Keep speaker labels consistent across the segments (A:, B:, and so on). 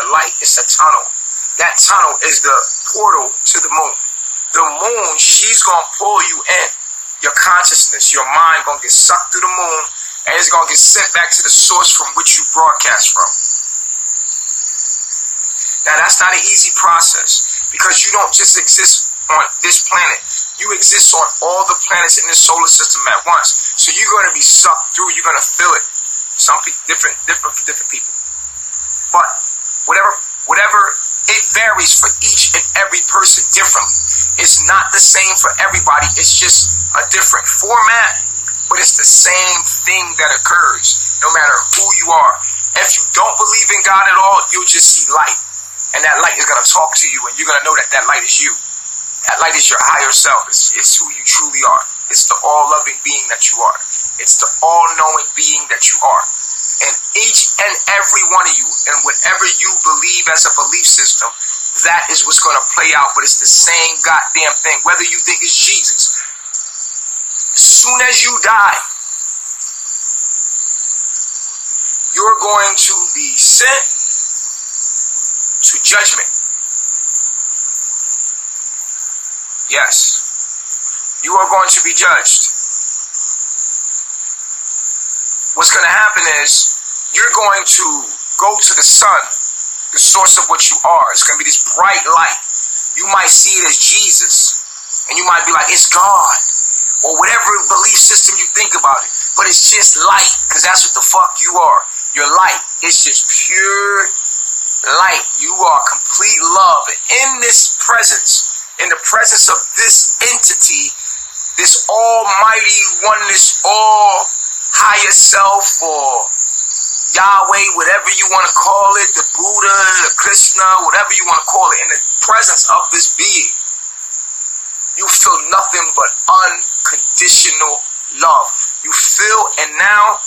A: a light. It's a tunnel. That tunnel is the portal to the moon. The moon, she's going to pull you in. Your consciousness, your mind going to get sucked through the moon, and it's going to get sent back to the source from which you broadcast from. Now, that's not an easy process, because you don't just exist on this planet. You exist on all the planets in this solar system at once. So you're going to be sucked through. You're going to feel it. Some different for different people. But whatever, it varies for each and every person differently. It's not the same for everybody. It's just a different format, but it's the same thing that occurs no matter who you are. If you don't believe in God at all, you'll just see light. And that light is going to talk to you, and you're going to know that that light is you. That light is your higher self. It's who you truly are. It's the all-loving being that you are. It's the all-knowing being that you are. And each and every one of you, and whatever you believe as a belief system, that is what's going to play out. But it's the same goddamn thing, whether you think it's Jesus. As soon as you die, you're going to be sent to judgment. Yes, you are going to be judged. What's going to happen is you're going to go to the sun, the source of what you are. It's going to be this bright light. You might see it as Jesus, and you might be like, it's God, or whatever belief system you think about it. But it's just light, because that's what the fuck you are. Your light is just pure light. You are complete love. And in this presence, in the presence of this entity, this almighty oneness, all higher self, or Yahweh, whatever you want to call it, the Buddha, the Krishna, whatever you want to call it, in the presence of this being, you feel nothing but unconditional love. You feel, and now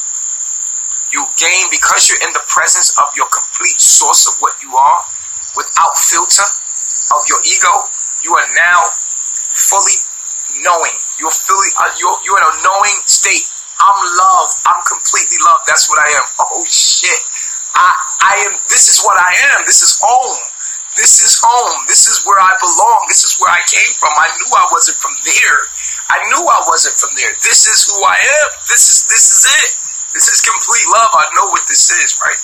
A: you gain, because you're in the presence of your complete source of what you are, without filter of your ego. You are now fully knowing. You're in a knowing state. I'm love. I'm completely love. That's what I am. Oh shit. I am. This is what I am. This is home. This is home. This is where I belong. This is where I came from. I knew I wasn't from there. I knew I wasn't from there. This is who I am. This is it. This is complete love. I know what this is, right?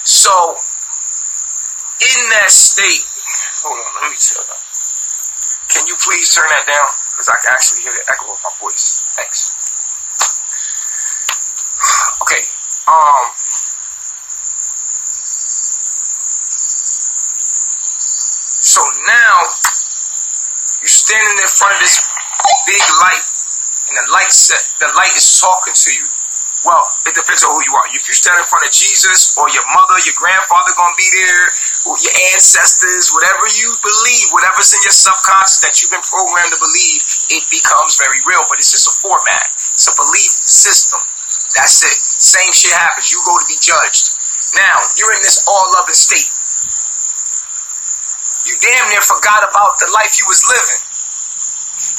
A: So, in that state, hold on, let me tell you. Can you please turn that down? Because I can actually hear the echo of my voice. Thanks. Okay. So now, you're standing in front of this big light, and the light is talking to you. Well, it depends on who you are. If you stand in front of Jesus, or your mother, your grandfather gonna be there, or your ancestors, whatever you believe, whatever's in your subconscious that you've been programmed to believe, it becomes very real. But it's just a format. It's a belief system. That's it. Same shit happens. You go to be judged. Now, you're in this all-loving state. You damn near forgot about the life you was living,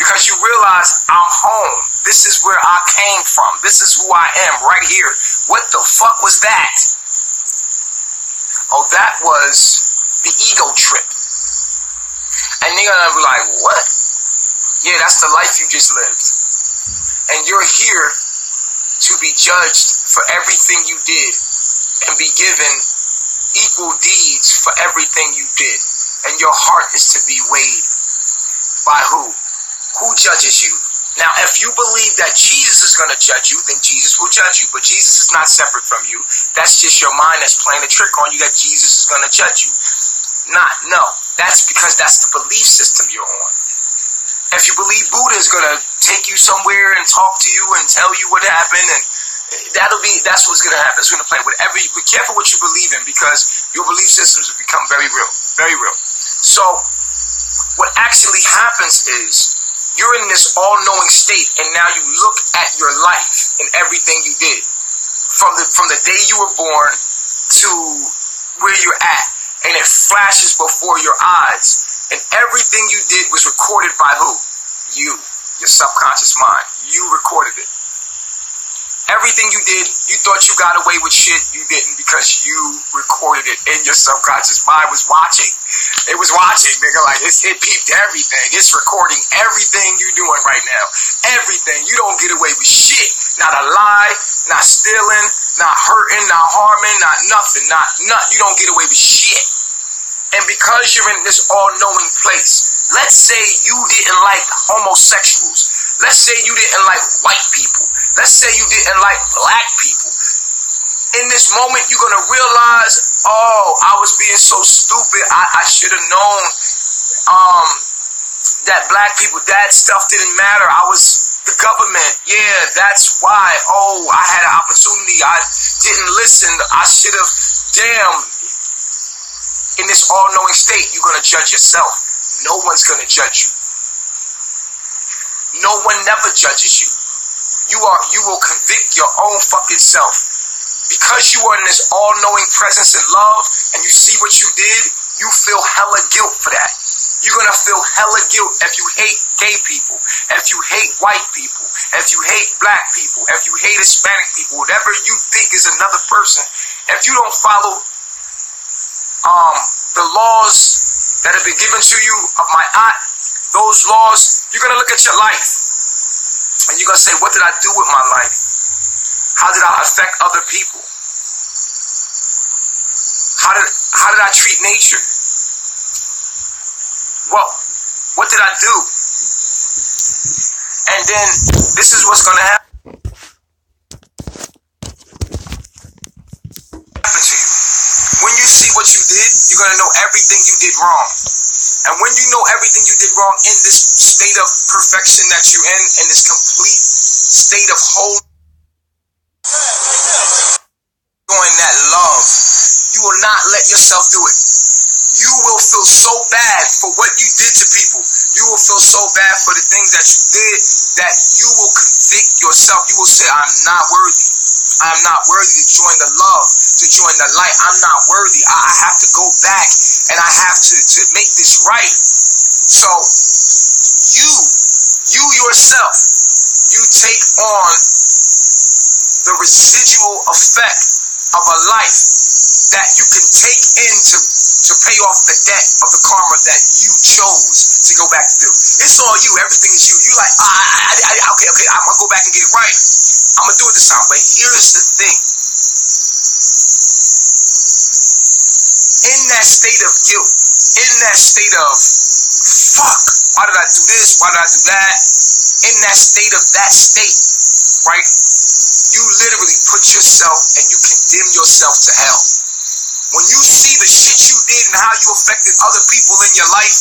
A: because you realize, I'm home. This is where I came from. This is who I am right here. What the fuck was that? Oh, that was the ego trip. And they're gonna be like, what? Yeah, that's the life you just lived. And you're here to be judged for everything you did, and be given equal deeds for everything you did. And your heart is to be weighed by who? Who judges you? Now, if you believe that Jesus is going to judge you, then Jesus will judge you. But Jesus is not separate from you. That's just your mind that's playing a trick on you that Jesus is going to judge you. No. That's because that's the belief system you're on. If you believe Buddha is going to take you somewhere and talk to you and tell you what happened, and that's what's going to happen. It's going to play. Be careful what you believe in, because your belief systems will become very real. Very real. So, what actually happens is, you're in this all-knowing state, and now you look at your life and everything you did, from the day you were born to where you're at, and it flashes before your eyes, and everything you did was recorded by who? You, your subconscious mind. You recorded it. Everything you did, you thought you got away with shit, you didn't, because you recorded it in your subconscious mind was watching. It was watching, nigga, like it peeped everything. It's recording everything you're doing right now. Everything. You don't get away with shit. Not a lie, not stealing, not hurting, not harming, not nothing, not nothing. You don't get away with shit. And because you're in this all-knowing place, let's say you didn't like homosexuals. Let's say you didn't like white people. Let's say you didn't like black people. In this moment, you're going to realize, oh, I was being so stupid. I should have known that black people, that stuff didn't matter. I was the government. Yeah, that's why. Oh, I had an opportunity. I didn't listen. I should have. Damn. In this all-knowing state, you're going to judge yourself. No one's going to judge you. No one never judges you. You will convict your own fucking self. Because you are in this all-knowing presence and love, and you see what you did, you feel hella guilt for that. You're gonna feel hella guilt if you hate gay people, if you hate white people, if you hate black people, if you hate Hispanic people, whatever you think is another person. If you don't follow the laws that have been given to you of my aunt, those laws, you're gonna look at your life. And you're going to say, what did I do with my life? How did I affect other people? How did I treat nature? Well, what did I do? And then this is what's going to happen to you. When you see what you did, you're going to know everything you did wrong. And when you know everything you did wrong in this state of perfection that you're in this complete state of wholeness, doing that love, you will not let yourself do it. You will feel so bad for what you did to people. You will feel so bad for the things that you did that you will convict yourself. You will say, I'm not worthy. I'm not worthy to join the love, to join the light. I'm not worthy. I have to go back and I have to make this right. So you yourself, you take on the residual effect of a life that you can take in to pay off the debt of the karma that you chose to go back to do. It's all you. Everything is you. You like, okay, I'm going to go back and get it right. I'm going to do it this time. But here's the thing. In that state of guilt, in that state of, fuck, why did I do this? Why did I do that? In that state, right? You literally put yourself and you condemn yourself to hell. When you see the shit you did and how you affected other people in your life,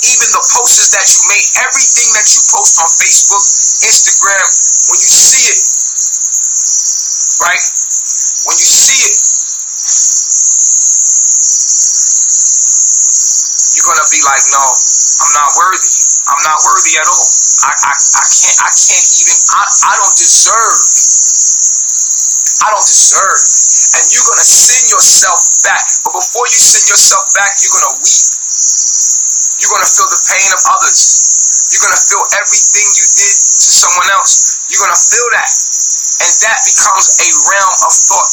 A: even the posters that you made, everything that you post on Facebook, Instagram, when you see it, right? When you see it, you're gonna be like, no, I'm not worthy. I'm not worthy at all. I can't even, I don't deserve. I don't deserve. And you're gonna send yourself back. But before you send yourself back, you're gonna weep. You're gonna feel the pain of others. You're gonna feel everything you did to someone else. You're gonna feel that. And that becomes a realm of thought.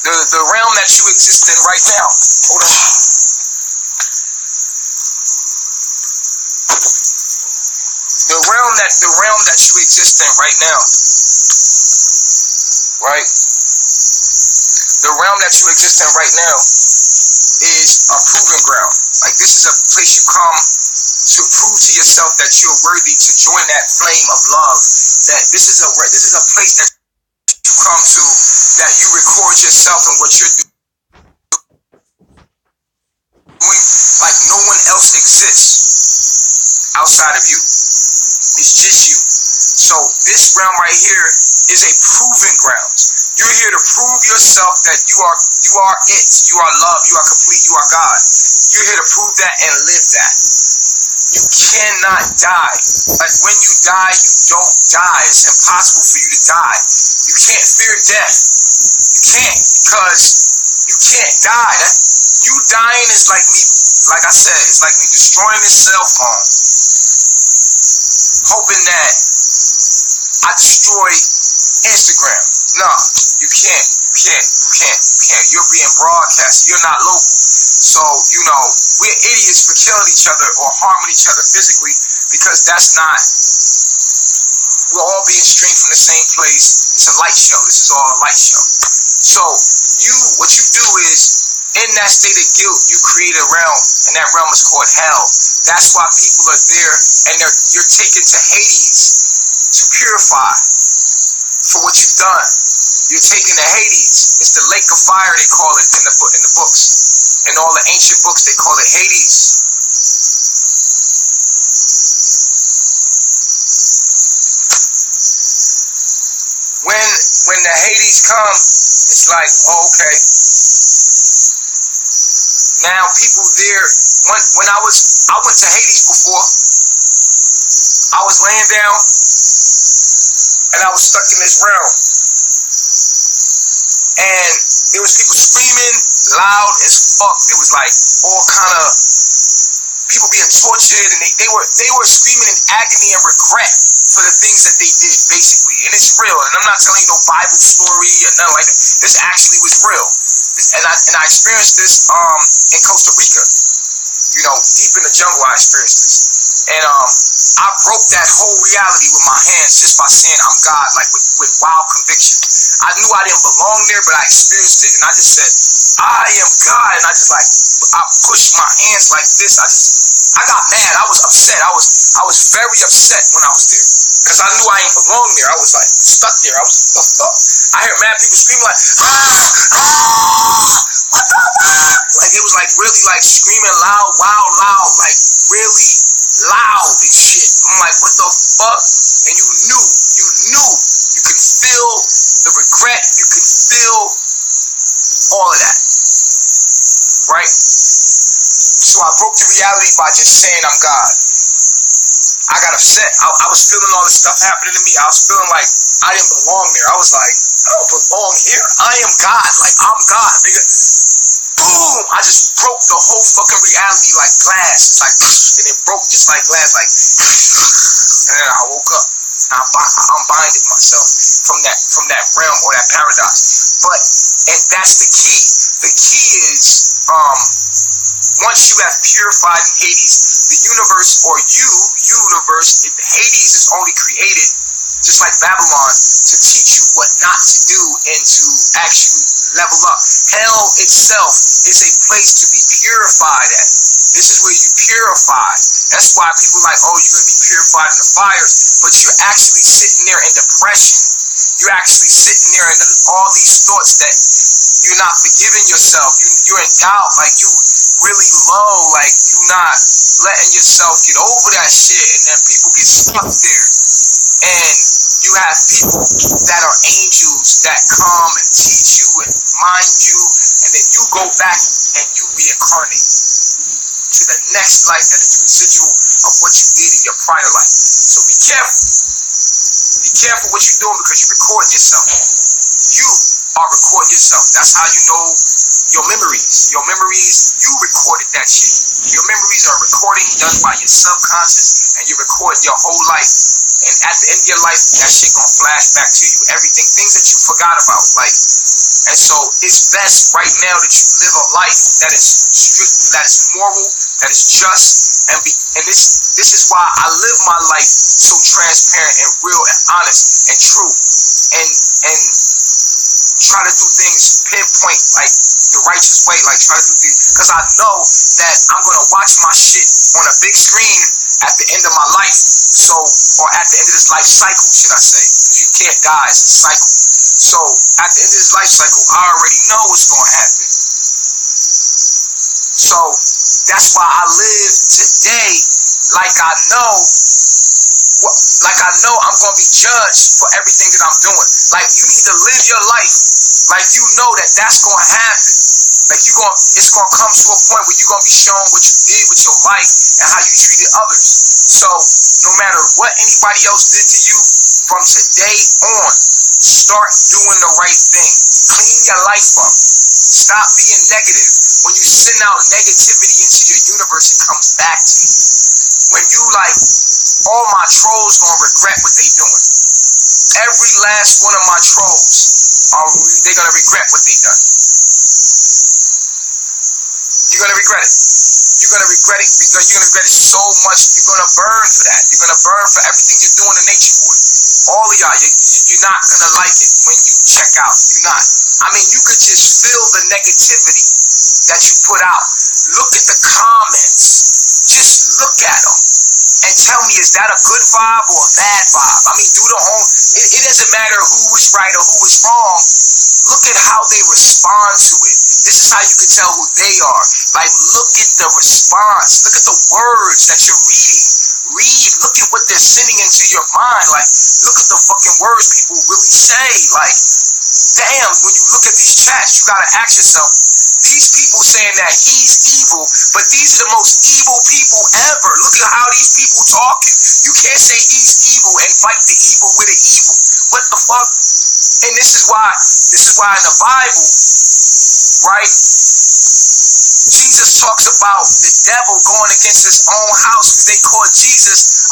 A: The realm that you exist in right now. Hold on. The realm that you exist in right now. Right? The realm that you exist in right now is a proving ground. Like, this is a place you come to prove to yourself that you're worthy to join that flame of love. That this is a place that you come to, that you record yourself and what you're doing like no one else exists outside of you. It's just you. So this realm right here is a proving ground. You're here to prove yourself that you are it. You are love. You are complete. You are God. You're here to prove that and live that. You cannot die. Like, when you die, you don't die. It's impossible for you to die. You can't fear death. You can't, because you can't die. You dying is like me, like I said, it's like me destroying this cell phone, hoping that I destroy Instagram. Nah, you can't. You're being broadcast. You're not local. So, you know, we're idiots for killing each other or harming each other physically because that's not, we're all being streamed from the same place. It's a light show. This is all a light show. So, what you do is, in that state of guilt, you create a realm, and that realm is called hell. That's why people are there, and you're taken to Hades to purify for what you've done. You're taken to Hades. It's the lake of fire, they call it in the books. In all the ancient books, they call it Hades. When the Hades come, it's like, oh, okay. Now people there, when I went to Hades before, I was laying down and I was stuck in this realm. And there was people screaming loud as fuck. There was like all kind of people being tortured, and they were screaming in agony and regret for the things that they did, basically. And it's real. And I'm not telling you no Bible story or nothing like that. This actually was real. And I experienced this in Costa Rica. You know, deep in the jungle I experienced this. And I broke that whole reality with my hands just by saying I'm God, like with wild conviction. I knew I didn't belong there, but I experienced it. And I just said, I am God. And I pushed my hands like this. I got mad. I was upset. I was very upset when I was there. Because I knew I ain't belong there. I was like stuck there. I was like, what the fuck? I heard mad people screaming like, what the fuck? Like it was like really like screaming loud, loud, like really loud and shit. I'm like, what the fuck? And you knew. You can feel the regret. You can feel all of that. Right? So I broke the reality by just saying I'm God. I got upset. I was feeling all this stuff happening to me. I was feeling like I didn't belong there. I was like, I don't belong here. I am God. Like, I'm God, nigga. Boom! I just broke the whole fucking reality like glass. It's like, and it broke just like glass, like, and then I woke up. I unbinded myself from that realm or that paradise. And that's the key. The key is, once you have purified in Hades, the universe or universe, Hades is only created, just like Babylon, to teach you what not to do and to actually level up. Hell itself is a place to be purified at. This is where you purify. That's why people are like, oh, you're going to be purified in the fires, but you're actually sitting there in depression. You're actually sitting there in all these thoughts that you're not forgiving yourself. You're in doubt, like you really low, like you're not letting yourself get over that shit, and then people get stuck there. And you have people that are angels that come and teach you and mind you, and then you go back and you reincarnate to the next life that is the residual of what you did in your prior life. So be careful. Be careful what you're doing because you're recording yourself. You are recording yourself. That's how you know your memories. Your memories, you recorded that shit. Your memories are a recording done by your subconscious, and you're recording your whole life. And at the end of your life, that shit gonna flash back to you. Everything, things that you forgot about. And so it's best right now that you live a life that is strict, that is moral, that is just, and this is why I live my life so transparent and real and honest and true, and try to do things pinpoint like the righteous way, like try to do things, because I know that I'm gonna watch my shit on a big screen at the end of my life, or at the end of this life cycle, should I say, because you can't die, it's a cycle. So at the end of this life cycle, I already know what's gonna happen. So that's why I live today like I know I'm gonna be judged for everything that I'm doing. Like, you need to live your life like you know that that's gonna happen. Like it's gonna come to a point where you're gonna be shown what you did with your life and how you treated others. So no matter what anybody else did to you, from today on, start doing the right thing. Clean your life up. Stop being negative. When you send out negativity into your universe, it comes back to you. When you like, all my trolls gonna regret what they doing. every last one of my trolls they're gonna regret what they done. You're gonna regret it. You're gonna regret it because you're gonna regret it so much. You're gonna burn for that. You're gonna burn for everything you're doing in Nature Boy. All of y'all, you're not gonna like it when you check out. You're not. I mean, you could just feel the negativity that you put out. Look at the comments. Just look at them and tell me, is that a good vibe or a bad vibe? I mean, do the whole. It doesn't matter who was right or who was wrong. Look at how they respond to it. This is how you can tell who they are. Like, look at the response. Look at the words that you're reading. Read. Look at what they're sending into your mind. Like, look at the fucking words people really say. Like, damn, when you look at these chats, you gotta ask yourself, these people saying that he's evil, but these are the most evil people ever. Look at how these people talking. You can't say he's evil and fight the evil with the evil. What the fuck? And this is why in the Bible, right, Jesus talks about the devil going against his own house because they called Jesus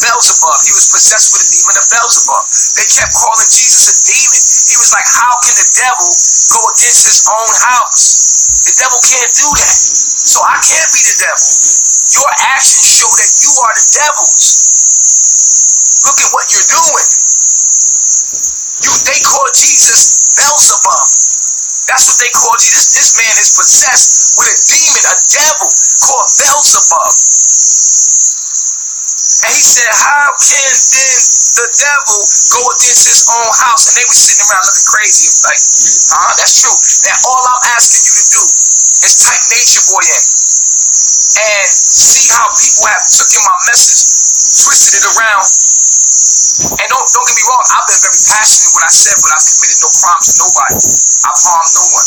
A: Beelzebub. He was possessed with a demon of Beelzebub. They kept calling Jesus a demon. He was like, how can the devil go against his own house? The devil can't do that. So I can't be the devil. Your actions show that you are the devil's. Look at what you're doing. They call Jesus Beelzebub. That's what they call Jesus. This man is possessed with a demon, a devil called Beelzebub. And he said, how can then the devil go against his own house? And they were sitting around looking crazy. Like, that's true. Now all I'm asking you to do is type Nature Boy in and see how people have taken my message, twisted it around. And don't get me wrong, I've been very passionate when I said, but I've committed no crimes to nobody. I've harmed no one.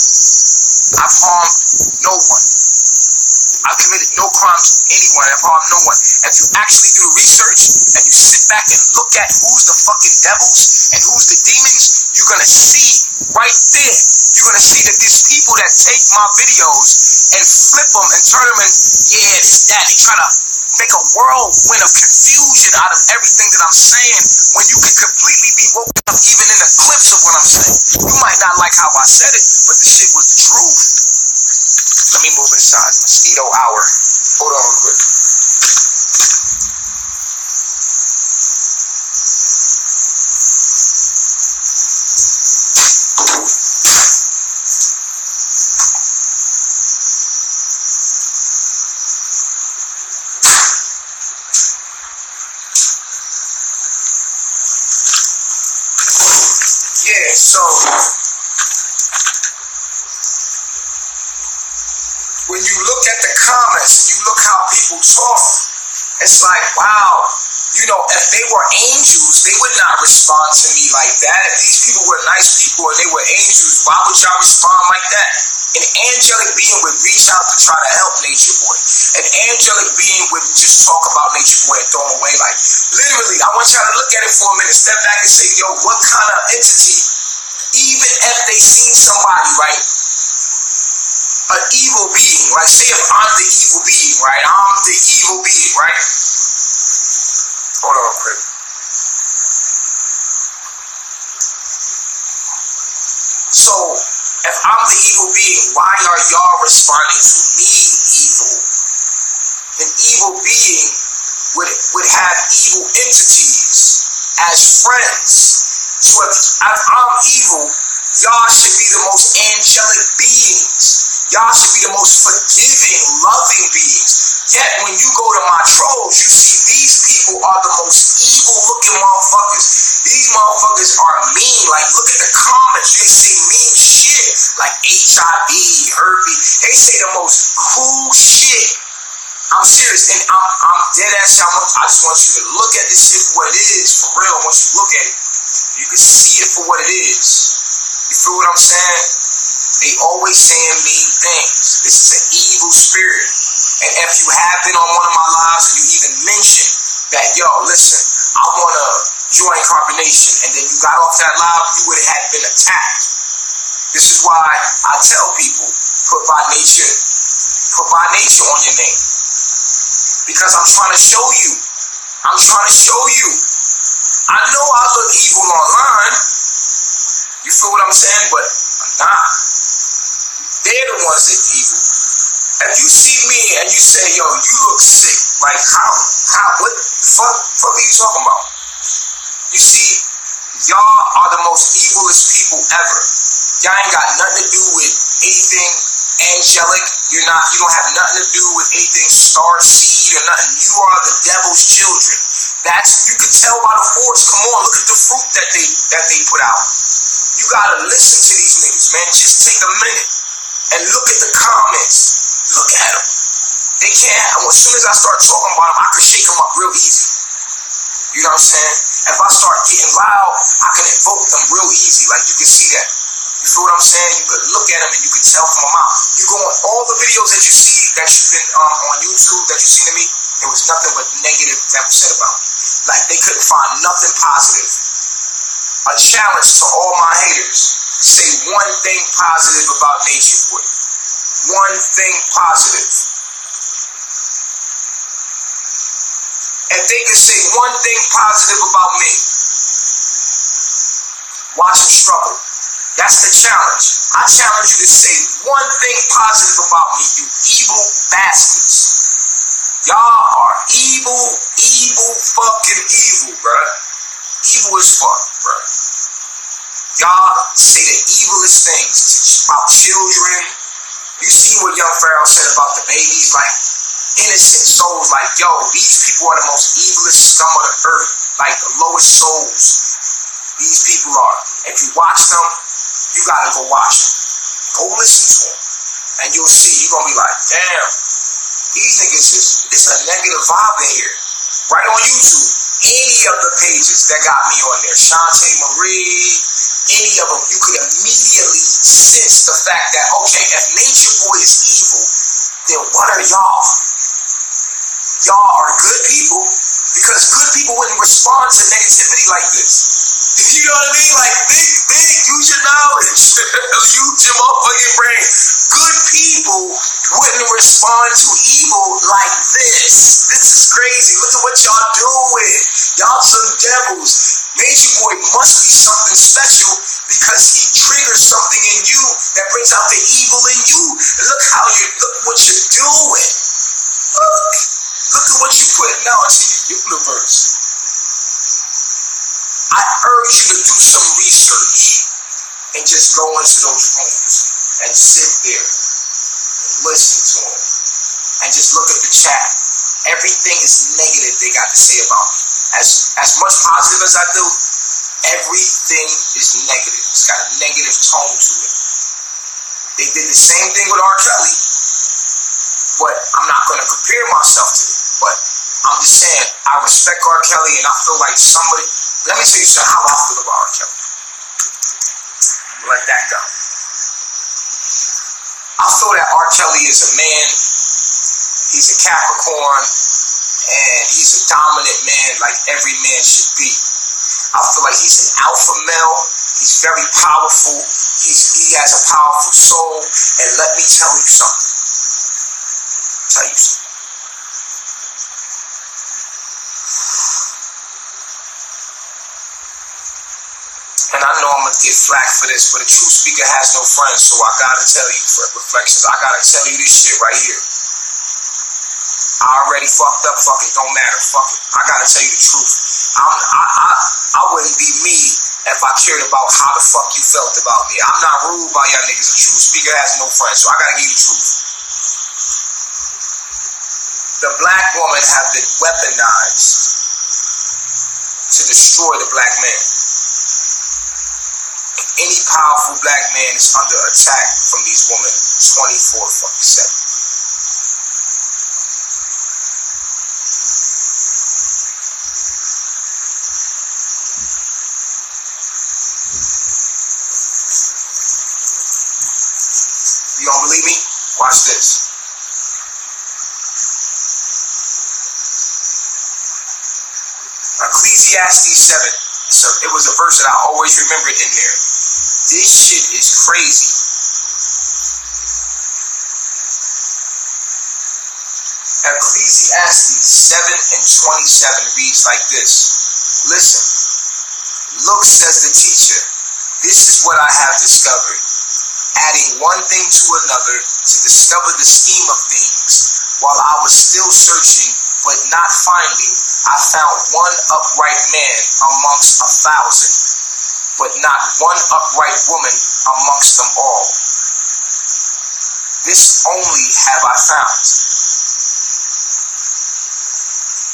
A: I've harmed no one. I've committed no crimes to anyone. I've harmed no one. If you actually do the research and you sit back and look at who's the fucking devils and who's the demons, you're gonna see right there. You're gonna see that these people that take my videos and flip them and turn them in, yeah, this, that, they try to make a whirlwind of confusion out of everything that I'm saying when you can completely be woken up even in the clips of what I'm saying. You might not like how I said it, but the shit was the truth. Let me move inside. Mosquito hour. Hold on real quick. Yeah, so when you look at the comments and you look how people talk, it's like, wow, you know, if they were angels, they would not respond to me like that. If these people were nice people and they were angels, why would y'all respond like that? An angelic being would reach out to try to help Nature Boy. An angelic being would just talk about Nature Boy and throw him away. Like, literally, I want y'all to look at it for a minute, step back and say, yo, what kind of entity, even if they seen somebody, right, an evil being, like, say if I'm the evil being, right, I'm the evil being, right? Hold on quick. So, if I'm the evil being, why are y'all responding to me evil? An evil being would have evil entities as friends. So if I'm evil, y'all should be the most angelic beings. Y'all should be the most forgiving, loving beings. Yet when you go to my trolls, you see these people are the most evil looking motherfuckers. These motherfuckers are mean. Like, look at the comments. They say mean shit. Like HIV, herpes. They say the most cool shit. I'm serious. And I'm dead ass. I just want you to look at this shit for what it is. For real. Once you look at it, you can see it for what it is. You feel what I'm saying? They always saying mean things. This is an evil spirit. And if you have been on one of my lives and you even mentioned that, yo, listen, I want to join Carbonation, and then you got off that live, you would have been attacked. This is why I tell people, put by nature on your name. Because I'm trying to show you I know I look evil online. You feel what I'm saying? But I'm not. They're the ones that evil. If you see me and you say, yo, you look sick, like how, what the fuck are you talking about? You see, y'all are the most evilest people ever. Y'all ain't got nothing to do with anything angelic. You don't have nothing to do with anything star seed or nothing. You are the devil's children. You can tell by the force. Come on, look at the fruit that they put out. You gotta listen to these niggas, man. Just take a minute and look at the comments. Look at them. They can't. As soon as I start talking about them, I can shake them up real easy. You know what I'm saying? If I start getting loud, I can invoke them real easy. Like you can see that. You feel what I'm saying? You could look at them and you can tell from them out. You go on all the videos that you see that you've been on YouTube that you've seen of me. It was nothing but negative that was said about me. Like they couldn't find nothing positive. A challenge to all my haters. Say one thing positive about Nature Boy. One thing positive. If they can say one thing positive about me, watch them struggle. That's the challenge. I challenge you to say one thing positive about me, you evil bastards. Y'all are evil, fucking evil, bruh. Evil as fuck, bruh. Y'all say the evilest things about children. You see what young Pharaoh said about the babies, like innocent souls, like, yo, these people are the most evilest scum of the earth, like the lowest souls. These people are. If you watch them, you gotta go watch them. Go listen to them. And you'll see, you're gonna be like, damn, these niggas it's a negative vibe in here. Right on YouTube, any of the pages that got me on there, Shantae Marie, any of them, you could immediately sense the fact that, okay, if Nature Boy is evil, then what are y'all? Y'all are good people? Because good people wouldn't respond to negativity like this. You know what I mean? Like, big, use your knowledge. Use your motherfucking brain. Good people wouldn't respond to evil like this. This is crazy. Look at what y'all doing. Y'all some devils. Nature Boy must be something special because he triggers something in you that brings out the evil in you. Look what you're doing. Look at what you're putting out into your universe. I urge you to do some research and just go into those rooms and sit there and listen to them and just look at the chat. Everything is negative they got to say about me. As much positive as I do, everything is negative. It's got a negative tone to it. They did the same thing with R. Kelly, but I'm not going to compare myself to it. But I'm just saying, I respect R. Kelly, and I feel like somebody. Let me tell you something, how I feel about R. Kelly. Let that go. I feel that R. Kelly is a man. He's a Capricorn, and he's a dominant man like every man should be. I feel like he's an alpha male. He's very powerful. He has a powerful soul. And let me tell you something. And I know I'm going to get flack for this, but a true speaker has no friends, so I got to tell you, for reflections, I got to tell you this shit right here. I already fucked up, fuck it, don't matter, fuck it. I got to tell you the truth. I wouldn't be me if I cared about how the fuck you felt about me. I'm not ruled by y'all niggas. A true speaker has no friends, so I got to give you the truth. The black woman have been weaponized to destroy the black man. Any powerful black man is under attack from these women 24/7. You don't believe me? Watch this. Ecclesiastes 7. So it was a verse that I always remembered in there. This shit is crazy. Ecclesiastes 7:27 reads like this. Listen, Look, says the teacher, this is what I have discovered. Adding one thing to another to discover the scheme of things, while I was still searching, but not finding, I found one upright man amongst 1,000, but not one upright woman amongst them all. This only have I found.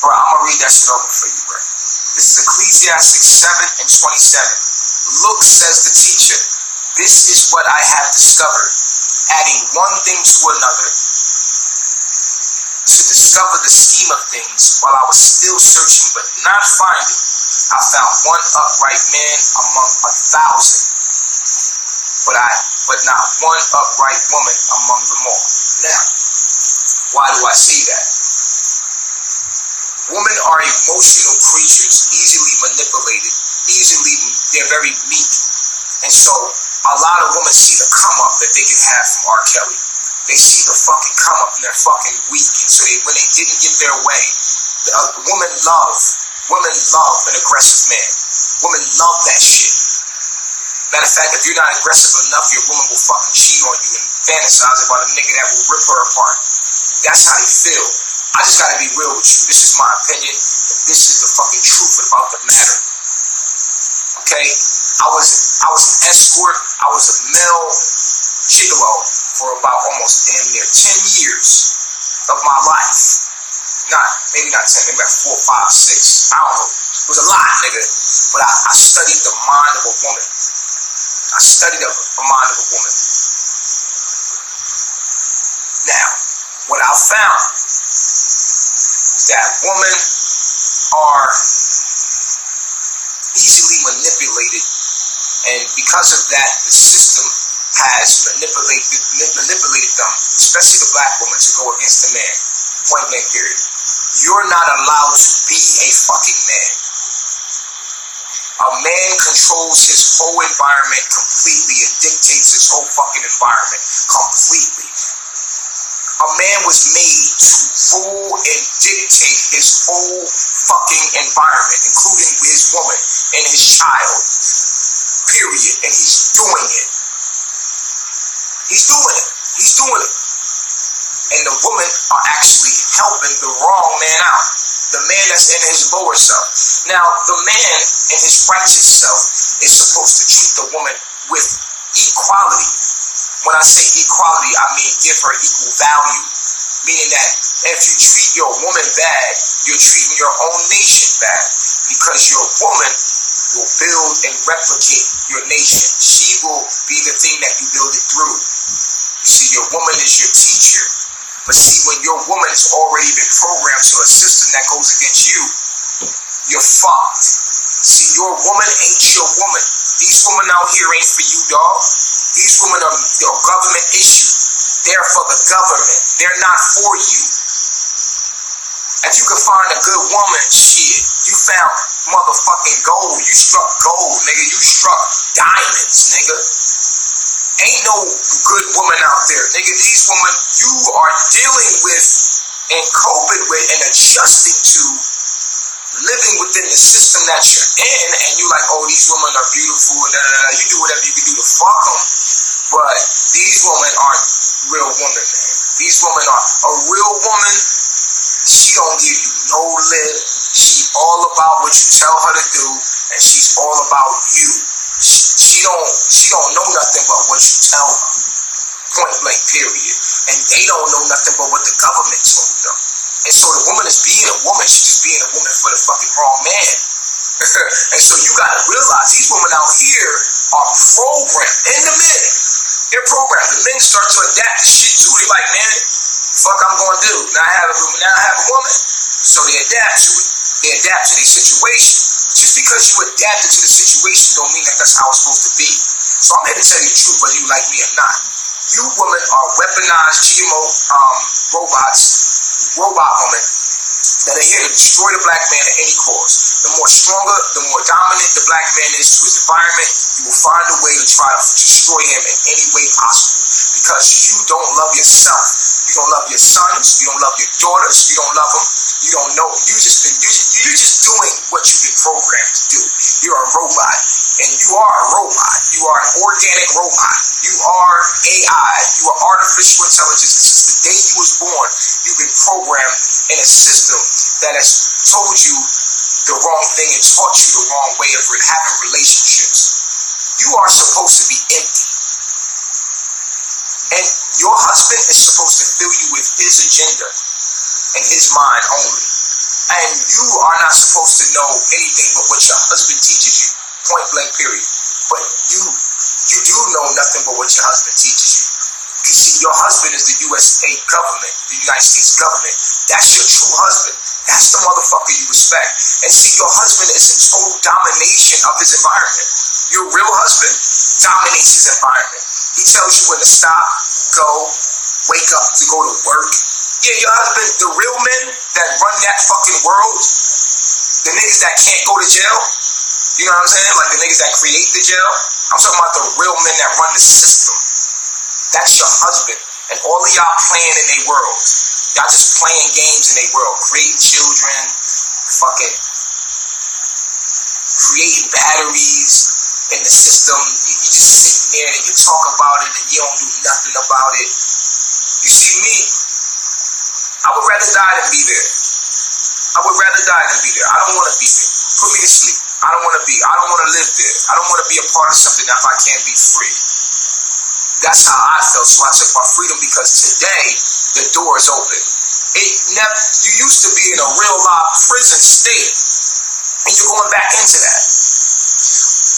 A: Bro, I'm going to read that shit over for you, bro. This is Ecclesiastes 7 and 27. Look, says the teacher, this is what I have discovered. Adding one thing to another to discover the scheme of things, while I was still searching but not finding, I found one upright man among 1,000, but not one upright woman among them all. Now, why do I say that? Women are emotional creatures, easily manipulated, they're very meek. And so, a lot of women see the come up that they can have from R. Kelly. They see the fucking come up and they're fucking weak. And so when they didn't get their way, women love an aggressive man. Women love that shit. Matter of fact, if you're not aggressive enough, your woman will fucking cheat on you and fantasize about a nigga that will rip her apart. That's how they feel. I just gotta be real with you. This is my opinion, and this is the fucking truth about the matter. Okay? I was an escort. I was a male gigolo for about almost damn near 10 years of my life. Maybe not 10, maybe like 4, 5, 6. I don't know. It was a lot, nigga. But I studied the mind of a woman. I studied the mind of a woman. Now, what I found is that women are easily manipulated, and because of that, the system has manipulated them, especially the black woman, to go against the man. Point blank period. You're not allowed to be a fucking man. A man controls his whole environment completely and dictates his whole fucking environment completely. A man was made to rule and dictate his whole fucking environment, including his woman and his child. Period. And he's doing it. He's doing it. And the women are actually helping the wrong man out. The man that's in his lower self. Now, the man in his righteous self is supposed to treat the woman with equality. When I say equality, I mean give her equal value. Meaning that if you treat your woman bad, you're treating your own nation bad. Because your woman will build and replicate your nation. She will be the thing that you build it through. You see, your woman is your teacher. But see, when your woman has already been programmed to a system that goes against you, you're fucked. See, your woman ain't your woman. These women out here ain't for you, dog. These women are government issue. They're for the government. They're not for you. If you can find a good woman, shit, you found motherfucking gold. You struck gold, nigga. You struck diamonds, nigga. Ain't no good woman out there, nigga. These women you are dealing with and coping with and adjusting to, living within the system that you're in, and you like, oh, these women are beautiful and da-da-da. You do whatever you can do to fuck them, but these women aren't real women, man. These women are a real woman. She don't give you no lip. She all about what you tell her to do, and she's all about you. She don't know nothing but what you tell her. Point blank period. And they don't know nothing but what the government told them. And so the woman is being a woman. She's just being a woman for the fucking wrong man. And so you gotta realize these women out here are programmed. And the men, they're programmed. The men start to adapt to shit too. They're like, man, fuck I'm gonna do. Now I have a woman. So they adapt to it. They adapt to their situation. Just because you adapted to the situation don't mean that that's how it's supposed to be. So I'm here to tell you the truth, whether you like me or not. You women are weaponized GMO robot women that are here to destroy the black man at any cost. The more stronger, the more dominant the black man is to his environment, you will find a way to try to destroy him in any way possible. Because you don't love yourself. You don't love your sons. You don't love your daughters. You don't love them. You don't know. You're just doing what you've been programmed to do. You're a robot, and you are a robot. You are an organic robot. You are AI. You are artificial intelligence. And since the day you was born, you've been programmed in a system that has told you the wrong thing and taught you the wrong way of having relationships. You are supposed to be empty. And your husband is supposed to fill you with his agenda and his mind only. And you are not supposed to know anything but what your husband teaches you. Point blank, period. But you do know nothing but what your husband teaches you. Because see, your husband is the USA government, the United States government. That's your true husband. That's the motherfucker you respect. And see, your husband is in total domination of his environment. Your real husband dominates his environment. He tells you when to stop, go, wake up to go to work. Yeah, your husband, the real men that run that fucking world, the niggas that can't go to jail, you know what I'm saying? Like the niggas that create the jail. I'm talking about the real men that run the system. That's your husband. And all of y'all playing in their world. Y'all just playing games in their world. Creating children, fucking creating batteries in the system. You just sitting there and you talk about it and you don't do nothing about it. You see me, I would rather die than be there. I would rather die than be there. I don't want to be there. Put me to sleep. I don't want to live there. I don't want to be a part of something if I can't be free. That's how I felt. So I took my freedom because today the door is open. You used to be in a real live prison state, and you're going back into that.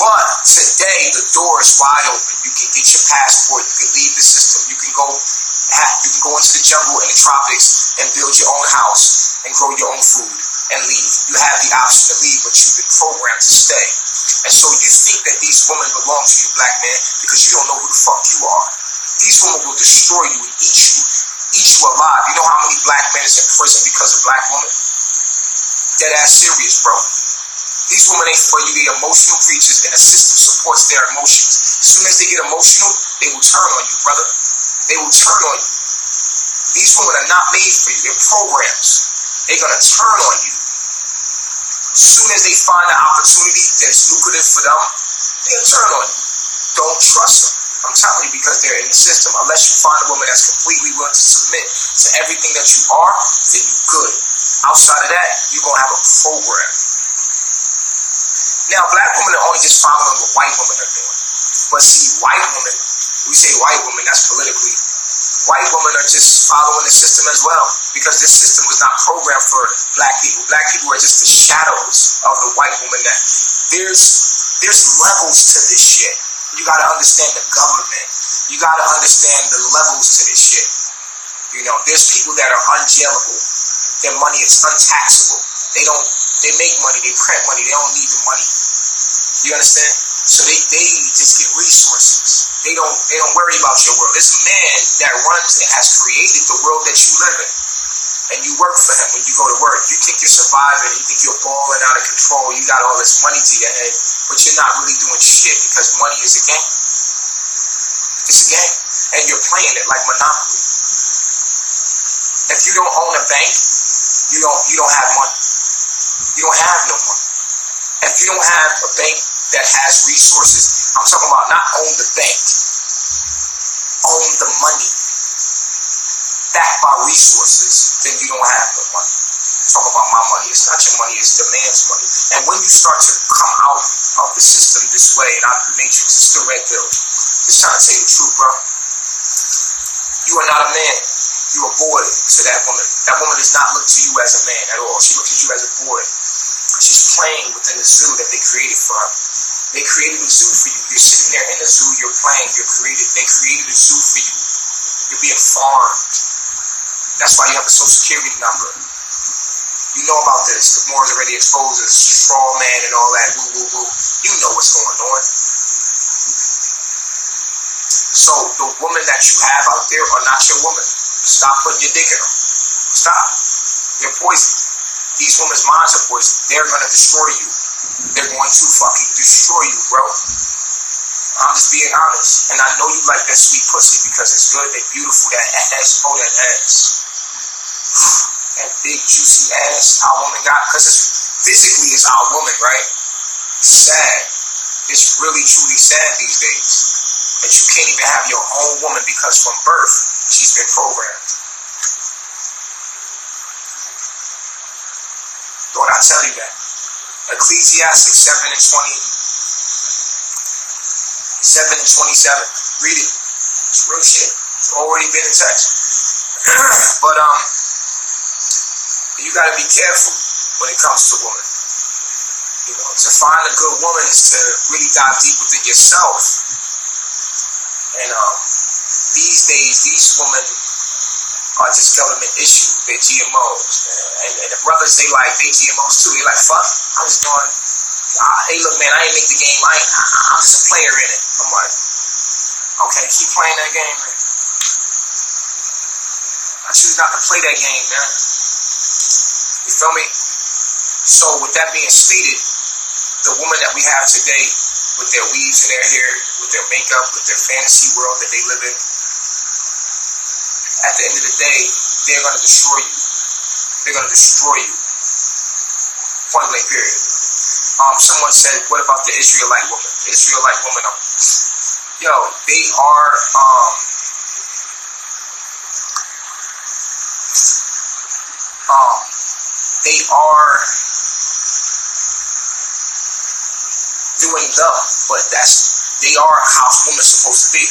A: But today the door is wide open. You can get your passport. You can leave the system. You can go into the jungle in the tropics and build your own house and grow your own food and leave. You have the option to leave, but you've been programmed to stay. And so you think that these women belong to you, black man, because you don't know who the fuck you are. These women will destroy you and eat you alive. You know how many black men is in prison because of black women? Dead ass serious, bro. These women ain't for you. They're emotional creatures, and the system supports their emotions. As soon as they get emotional, they will turn on you, brother. They will turn on you. These women are not made for you. They're programs. They're going to turn on you. As soon as they find an opportunity that's lucrative for them, they'll turn on you. Don't trust them. I'm telling you, because they're in the system. Unless you find a woman that's completely willing to submit to everything that you are, then you're good. Outside of that, you're going to have a program. Now, black women are only just following what white women are doing. But see, white women, we say white women, that's politically. White women are just following the system as well, because this system was not programmed for black people. Black people are just the shadows of the white woman. That there's levels to this shit. You gotta understand the government. You gotta understand the levels to this shit. You know, there's people that are unjailable. Their money is untaxable. They make money, they print money, they don't need the money. You understand? So they just get resources. They don't worry about your world. There's a man that runs and has created the world that you live in. And you work for him when you go to work. You think you're surviving, you think you're balling out of control, you got all this money to your head, but you're not really doing shit because money is a game. It's a game. And you're playing it like Monopoly. If you don't own a bank, you don't have money. You don't have no money. If you don't have a bank that has resources, I'm talking about not own the bank, own the money backed by resources, then you don't have no money. Talk about my money. It's not your money, it's the man's money. And when you start to come out of the system this way and out of the matrix, it's the red pill. Just trying to tell you the truth, bro. You are not a man. You're a boy to that woman. That woman does not look to you as a man at all. She looks at you as a boy. She's playing within the zoo that they created for her. They created a zoo for you. You're sitting there in the zoo, you're playing, they created a zoo for you. You're being farmed. That's why you have a social security number. You know about this. The more is already exposed as straw man and all that. Woo, woo, woo. You know what's going on. So the woman that you have out there are not your woman. Stop putting your dick in them. Stop. They're poison. These women's minds are poison. They're going to destroy you. They're going to fucking destroy you, bro. I'm just being honest. And I know you like that sweet pussy because it's good, they're beautiful, that ass, oh, that ass. That big juicy ass our woman got, because it's physically it's our woman, right? Sad. It's really truly sad these days that you can't even have your own woman because from birth she's been programmed. Lord, I tell you that. Ecclesiastes 7 and 27. Read it. It's real shit. It's already been in text. But you gotta be careful when it comes to women. You know, to find a good woman is to really dive deep within yourself. And these days, these women are just government issues. They're GMOs, man. And the brothers, they GMOs too. They like, fuck, I'm just going, hey, look, man, I ain't make the game. I'm just a player in it. I'm like, okay, keep playing that game, man. I choose not to play that game, man. You feel me? So with that being stated, the woman that we have today, with their weaves in their hair, with their makeup, with their fantasy world that they live in, at the end of the day, they're going to destroy you. They're going to destroy you. Point blank, period. Someone said, what about the Israelite woman? The Israelite woman, yo, they are, doing them, but they are how women's supposed to be.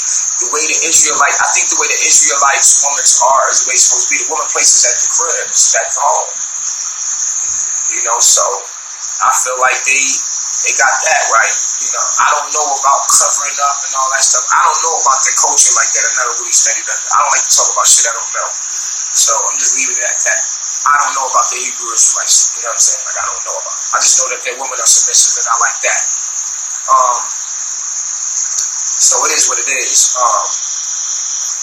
A: The way the Israelites women are is the way it's supposed to be. The woman places at the crib, it's at the home. You know, so I feel like they got that right. You know, I don't know about covering up and all that stuff. I don't know about their culture like that. I never really studied that. I don't like to talk about shit I don't know. So I'm just leaving it at that. I don't know about the Hebrew Israelites. You know what I'm saying? Like, I don't know about it. I just know that their women are submissive and I like that. So it is what it is.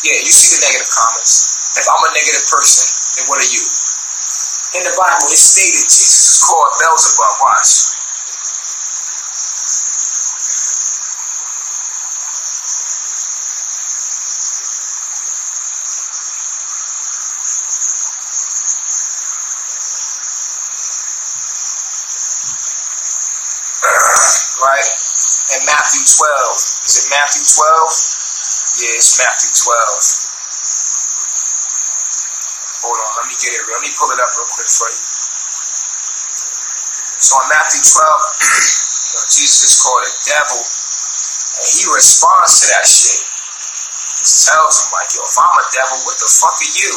A: Yeah, you see the negative comments. If I'm a negative person, then what are you? In the Bible, it's stated Jesus is called Beelzebub. Watch. Right? In Matthew 12. Is it Matthew 12? Yeah, it's Matthew 12. Hold on, let me get it. Let me pull it up real quick for you. So in Matthew 12, Jesus is called a devil, and he responds to that shit. He just tells him, like, yo, if I'm a devil, what the fuck are you?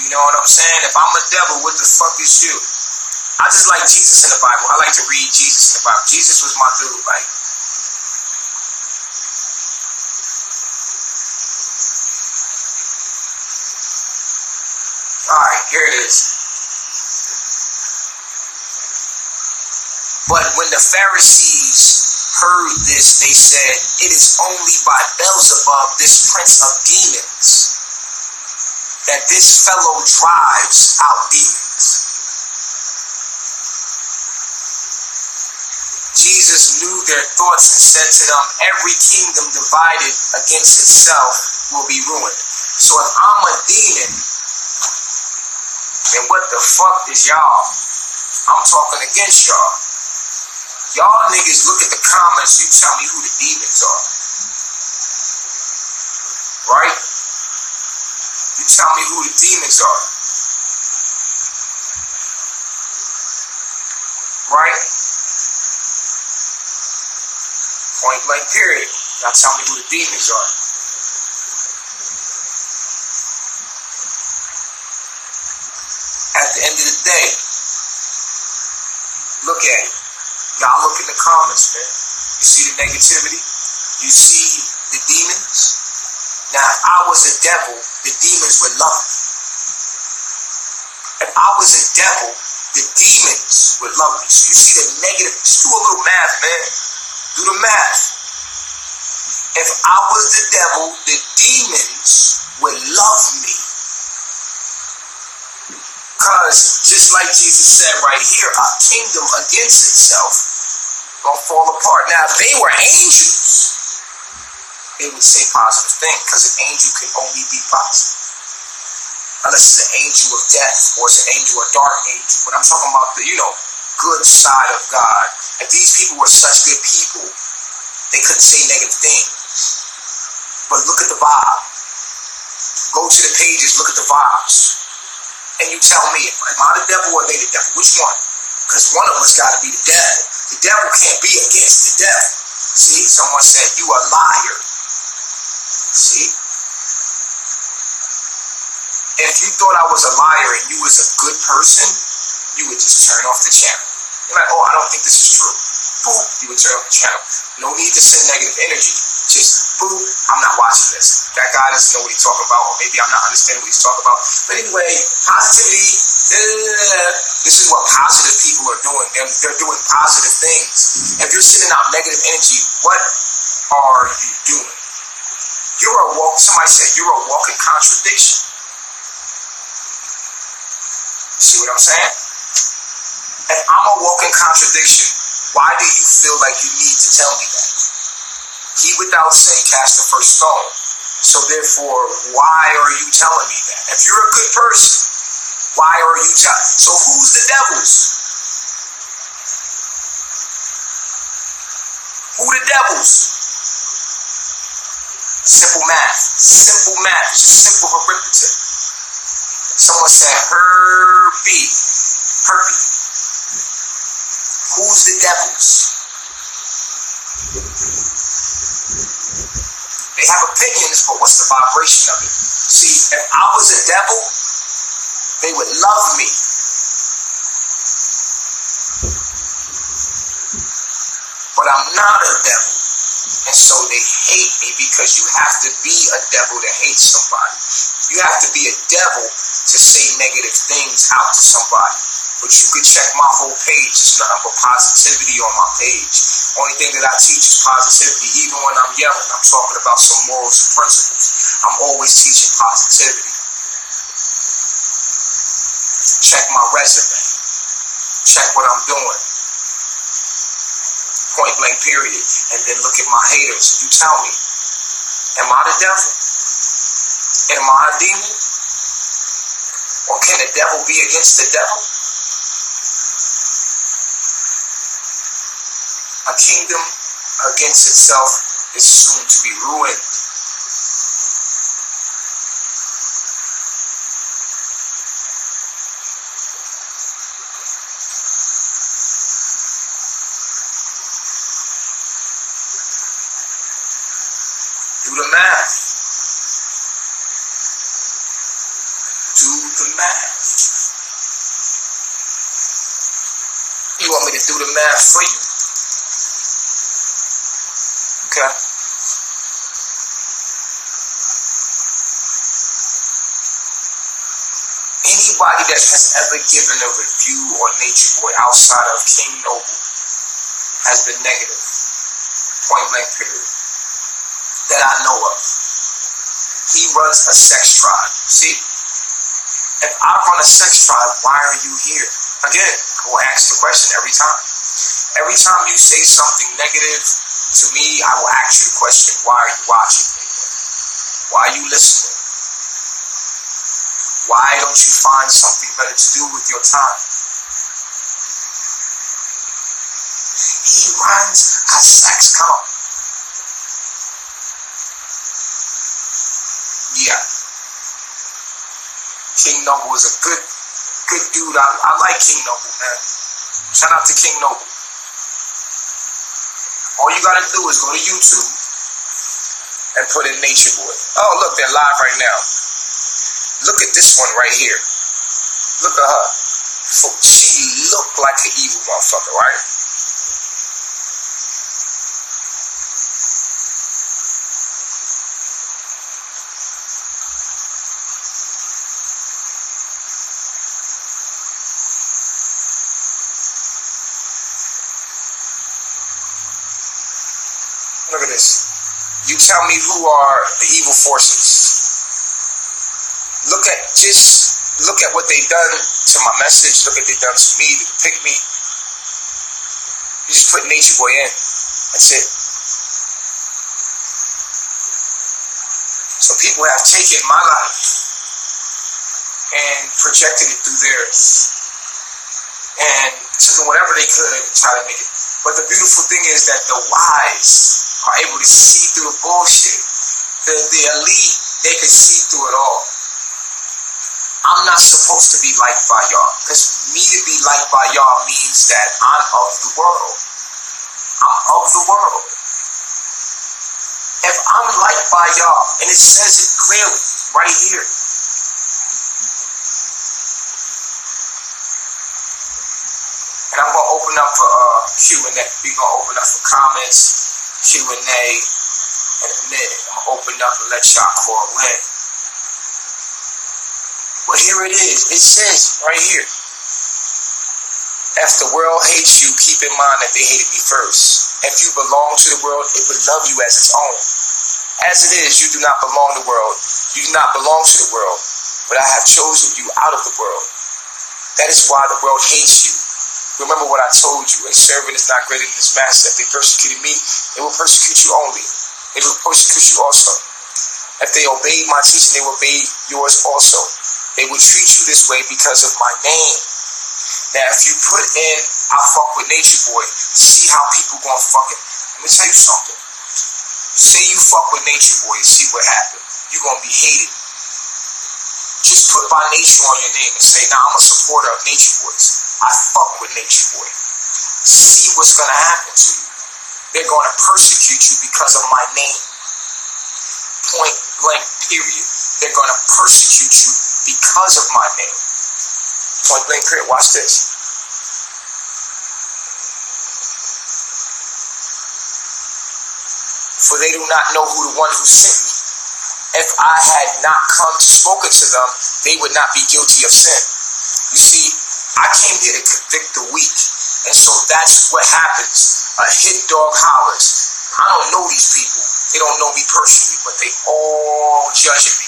A: You know what I'm saying? If I'm a devil, what the fuck is you? I just like Jesus in the Bible. I like to read Jesus in the Bible. Jesus was my dude, like. Alright, here it is. But when the Pharisees heard this, they said, it is only by Beelzebub, this prince of demons, that this fellow drives out demons. Jesus knew their thoughts and said to them, every kingdom divided against itself will be ruined. So if I'm a demon, then what the fuck is y'all? I'm talking against y'all. Y'all niggas look at the comments, you tell me who the demons are. Right? You tell me who the demons are. Right? Point blank, period. Now tell me who the demons are. At the end of the day, look at it. Y'all look in the comments, man. You see the negativity? You see the demons? Now, if I was a devil, the demons would love me. If I was a devil, the demons would love me. So you see the negative. Just do a little math, man. Do the math. If I was the devil, the demons would love me. Because, just like Jesus said right here, a kingdom against itself gonna fall apart. Now, if they were angels, they would say positive things, because an angel can only be positive. unless it's an angel of death or it's an angel, a dark angel. But I'm talking about the, good side of God. If these people were such good people, they couldn't say negative things. But look at the vibe. Go to the pages, look at the vibes. And you tell me, am I the devil or are they the devil? Which one? Because one of us got to be the devil. The devil can't be against the devil. See, someone said, you a liar. See? If you thought I was a liar and you was a good person, you would just turn off the channel. You're like, oh, I don't think this is true. Boom, you would turn off the channel. No need to send negative energy. Just, boom, I'm not watching this. That guy doesn't know what he's talking about, or maybe I'm not understanding what he's talking about. But anyway, positivity, this is what positive people are doing. They're doing positive things. If you're sending out negative energy, what are you doing? Somebody said, you're a walking contradiction. See what I'm saying? If I'm a walking contradiction, why do you feel like you need to tell me that? He without sin cast the first stone. So therefore, why are you telling me that? If you're a good person, why are you telling? So who's the devils? Who the devils? Simple math. Simple math. It's just simple arithmetic. Someone said Herbie. Who's the devils? They have opinions, but what's the vibration of it? See, if I was a devil, they would love me. But I'm not a devil. And so they hate me because you have to be a devil to hate somebody. You have to be a devil to say negative things out to somebody. But you can check my whole page. It's nothing but positivity on my page. Only thing that I teach is positivity. Even when I'm yelling, I'm talking about some morals and principles. I'm always teaching positivity. Check my resume. Check what I'm doing. Point blank period. And then look at my haters. And you tell me, am I the devil? Am I a demon? Or can the devil be against the devil? A kingdom against itself is soon to be ruined. Do the math. Do the math. You want me to do the math for you? Okay. Anybody that has ever given a review on Nature Boy outside of King Noble has been negative. Point blank period. That I know of. He runs a sex tribe. See? If I run a sex tribe, why are you here? Again, I will ask the question every time. Every time you say something negative to me, I will ask you the question, why are you watching me? Why are you listening? Why don't you find something better to do with your time? He runs a sex cult. Yeah. King Noble is a good dude. I like King Noble, man. Shout out to King Noble. All you gotta do is go to YouTube and put in Nature Boy. Oh, look, they're live right now. Look at this one right here. Look at her. She looked like an evil motherfucker, right? Look at this. You tell me who are the evil forces. Look at what they've done to my message. Look at what they've done to me, to depict me. You just put Nature Boy in. That's it. So people have taken my life and projected it through theirs. And took whatever they could and try to make it. But the beautiful thing is that the wise are able to see through the bullshit. The elite, they can see through it all. I'm not supposed to be liked by y'all, because me to be liked by y'all means that I'm of the world. I'm of the world. If I'm liked by y'all, and it says it clearly right here, and I'm going to open up for Q&A. We're going to open up for comments, Q&A in a minute. I'm going to open up and let y'all call in. Well, here it is. It says right here. If the world hates you, keep in mind that they hated me first. If you belong to the world, it would love you as its own. As it is, you do not belong to the world. You do not belong to the world, but I have chosen you out of the world. That is why the world hates you. Remember what I told you. A servant is not greater than his master. If they persecuted me, they will persecute you only. They will persecute you also. If they obey my teaching, they will obey yours also. They will treat you this way because of my name. Now, if you put in, I fuck with Nature Boy, see how people gonna fucking, let me tell you something. Say you fuck with Nature Boy and see what happens. You're gonna be hated. Just put by Nature on your name and say, nah, I'm a supporter of Nature Boys. I fuck with Nature Boy. See what's gonna happen to you. They're gonna persecute you because of my name. Point blank, period. They're gonna persecute you because of my name. Point blank, period. Watch this. For they do not know who the one who sent me. If I had not come spoken to them, they would not be guilty of sin. You see, I came here to convict the weak. And so that's what happens. A hit dog hollers. I don't know these people. They don't know me personally, but they all judging me.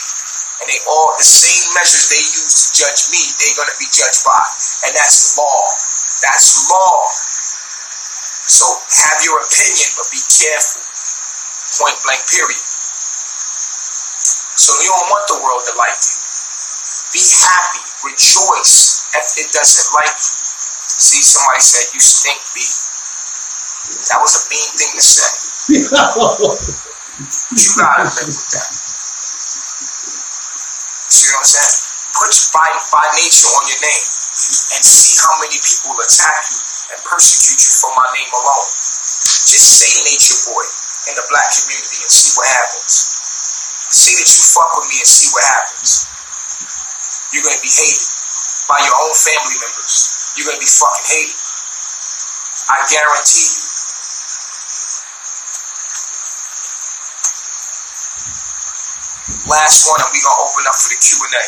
A: And they all, the same measures they use to judge me, they're going to be judged by. And that's law. That's law. So have your opinion, but be careful. Point blank, period. So you don't want the world to like you. Be happy. Rejoice if it doesn't like you. See, somebody said, you stink, B. That was a mean thing to say. You gotta live with that. See what I'm saying? Put by nature on your name and see how many people attack you and persecute you for my name alone. Just say Nature Boy in the black community and see what happens. Say that you fuck with me and see what happens. You're going to be hated by your own family members. You're going to be fucking hated. I guarantee you. Last one, and we're going to open up for the Q&A.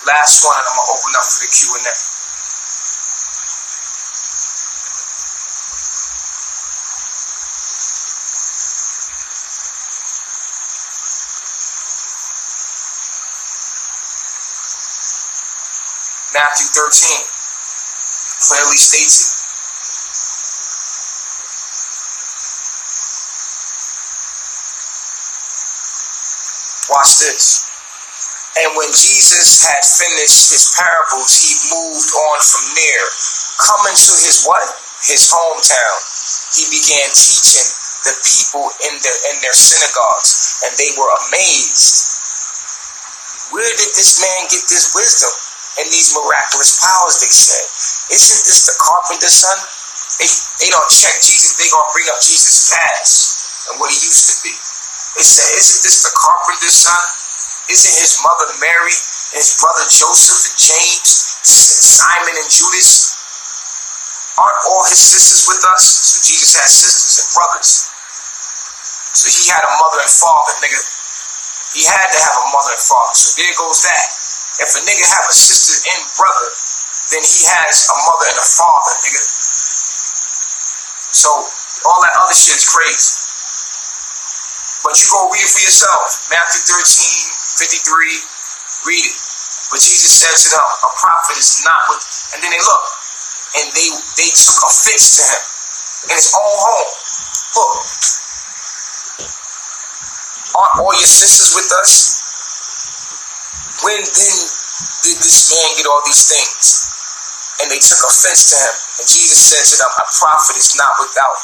A: Last one, and I'm going to open up for the Q&A. Matthew 13 clearly states it. Watch this. And when Jesus had finished his parables, he moved on from there, coming to his what? His hometown. He began teaching the people in their synagogues, and they were amazed. Where did this man get this wisdom and these miraculous powers, they said? Isn't this the carpenter's son? They don't check Jesus. They gonna bring up Jesus' past and what he used to be. They said, isn't this the carpenter's son? Isn't his mother Mary and his brother Joseph and James, Simon and Judas? Aren't all his sisters with us? So Jesus had sisters and brothers. So he had a mother and father, nigga. He had to have a mother and father. So there goes that. If a nigga have a sister and brother, then he has a mother and a father, nigga. So all that other shit is crazy. But you go read it for yourself. Matthew 13:53, read it. But Jesus said to them, a prophet is not with, and then they look, and they took offense to him in his own home. Look, aren't all your sisters with us? When then did this man get all these things? And they took offense to him. And Jesus said to them, a prophet is not without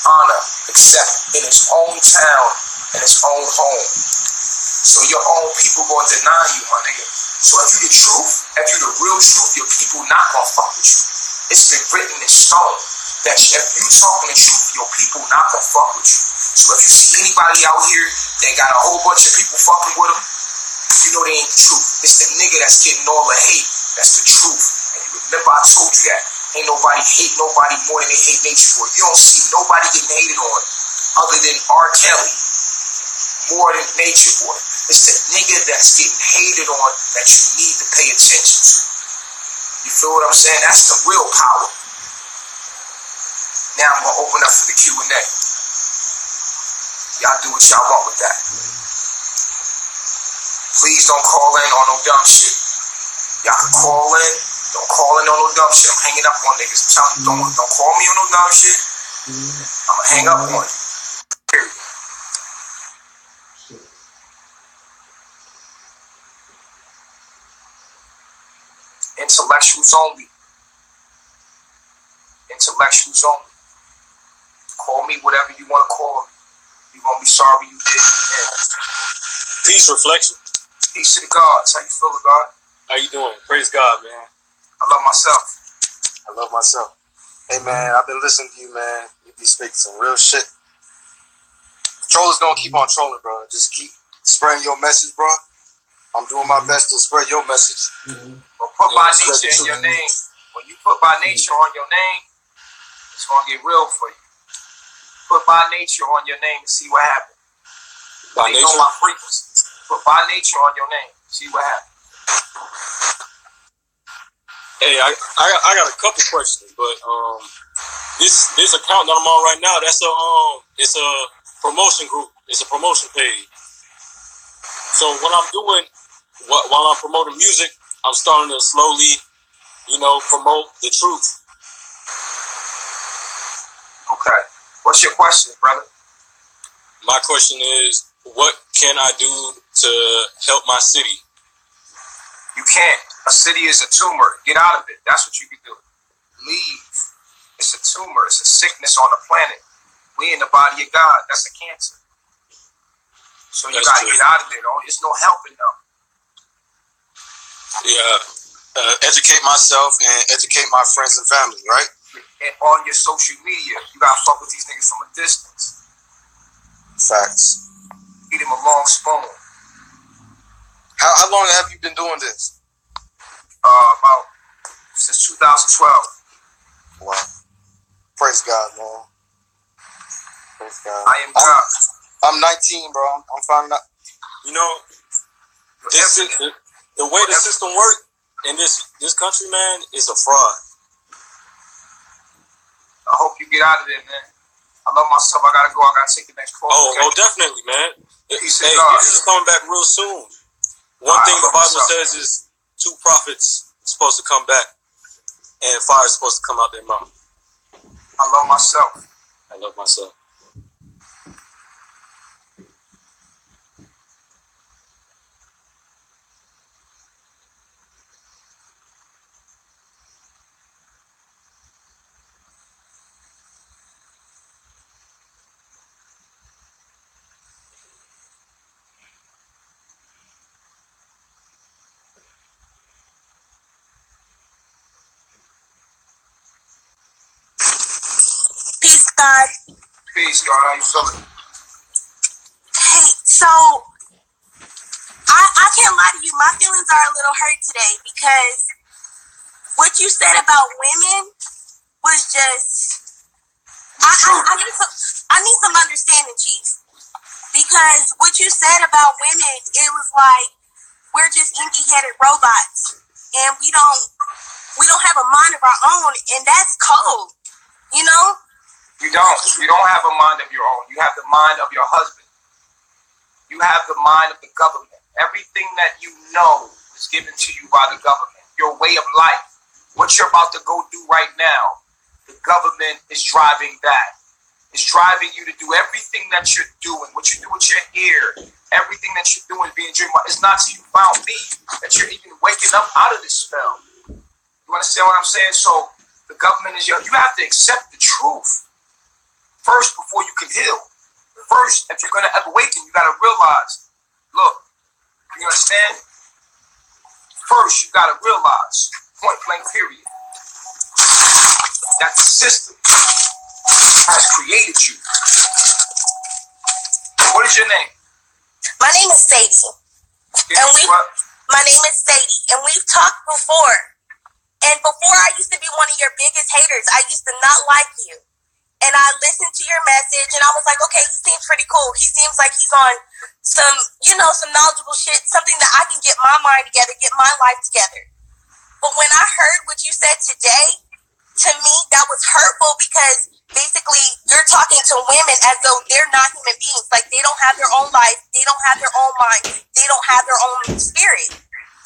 A: honor except in his own town and his own home. So your own people gonna deny you, my nigga. So if you the truth, if you the real truth, your people not gonna fuck with you. It's been written in stone that if you talking the truth, your people not gonna fuck with you. So if you see anybody out here that got a whole bunch of people fucking with them, you know they ain't the truth. It's the nigga that's getting all the hate. That's the truth. And you remember I told you that. Ain't nobody hate nobody more than they hate nature for. You don't see nobody getting hated on other than R. Kelly more than nature for. It's the nigga that's getting hated on that you need to pay attention to. You feel what I'm saying? That's the real power. Now I'm gonna open up for the Q&A. Y'all do what y'all want with that. Please don't call in on no dumb shit. Y'all can call in. Don't call in on no dumb shit. I'm hanging up on niggas. I'm telling you, don't call me on no dumb shit. I'm gonna hang up on you. Period. Intellectuals only. Intellectuals only. Call me whatever you want to call me. You're gonna be sorry you did.
B: Peace, reflection.
A: Peace to the gods. How you feeling, God?
B: How you doing? Praise God, man.
A: I love myself.
C: I love myself. Hey, man, I've been listening to you, man. You be speaking some real shit. Trollers gonna keep on trolling, bro. Just keep spreading your message, bro. I'm doing my best to spread your message.
A: Well, put by nature in your name. When you put by nature on your name, it's gonna get real for you. Put by nature on your name and see what happens.
B: By nature?
A: On my frequency. Put by nature on your name. See what happens.
B: Hey, I got a couple questions, but this account that I'm on right now, that's it's a promotion group. It's a promotion page. So what I'm doing while I'm promoting music, I'm starting to slowly, promote the truth.
A: Okay. What's your question, brother?
B: My question is, what can I do to help my city?
A: You can't. A city is a tumor. Get out of it. That's what you can do. Leave. It's a tumor. It's a sickness on the planet. We in the body of God. That's a cancer. So you got to get out of there. There's no helping them.
C: Yeah. Educate myself and educate my friends and family, right?
A: And on your social media, you got to fuck with these niggas from a distance.
C: Facts.
A: Feed them a long spoon.
C: How long have you been doing this?
A: About since 2012.
C: Wow. Praise God, man. Praise God.
A: I am God.
C: I'm 19, bro. I'm finding out.
B: The way the system works in this country, man, is a fraud.
A: I hope you get out of there, man. I love myself. I gotta go. I gotta take the next call.
B: Oh, definitely, man.
A: Peace
B: Hey, Jesus is coming back real soon. One thing the Bible says is 2 prophets supposed to come back, and fire is supposed to come out their mouth.
A: I love myself.
B: I love myself.
D: Peace, God.
A: Peace, God. How you feeling?
D: Hey, so I can't lie to you. My feelings are a little hurt today because what you said about women was just I need some understanding, Chief. Because what you said about women, it was like we're just empty-headed robots, and we don't have a mind of our own, and that's cold. You know?
A: You don't. You don't have a mind of your own. You have the mind of your husband. You have the mind of the government. Everything that you know is given to you by the government. Your way of life. What you're about to go do right now, the government is driving that. is driving you to do everything that you're doing, what you do with your hair, everything that you're doing, being dream. It's not till you found me that you're even waking up out of this spell. You understand what I'm saying? So the government is you have to accept the truth first before you can heal. First, if you're going to awaken, you got to realize, look, you understand? First, you got to realize, point blank period, that the system has created you. What is your name?
D: My name is Sadie. My name is Sadie, and we've talked before. And before I used to be one of your biggest haters. I used to not like you. And I listened to your message, and I was like, okay, he seems pretty cool. He seems like he's on some knowledgeable shit, something that I can get my mind together, get my life together. But when I heard what you said today, to me, that was hurtful because basically you're talking to women as though they're not human beings. Like they don't have their own life, they don't have their own mind, they don't have their own spirit,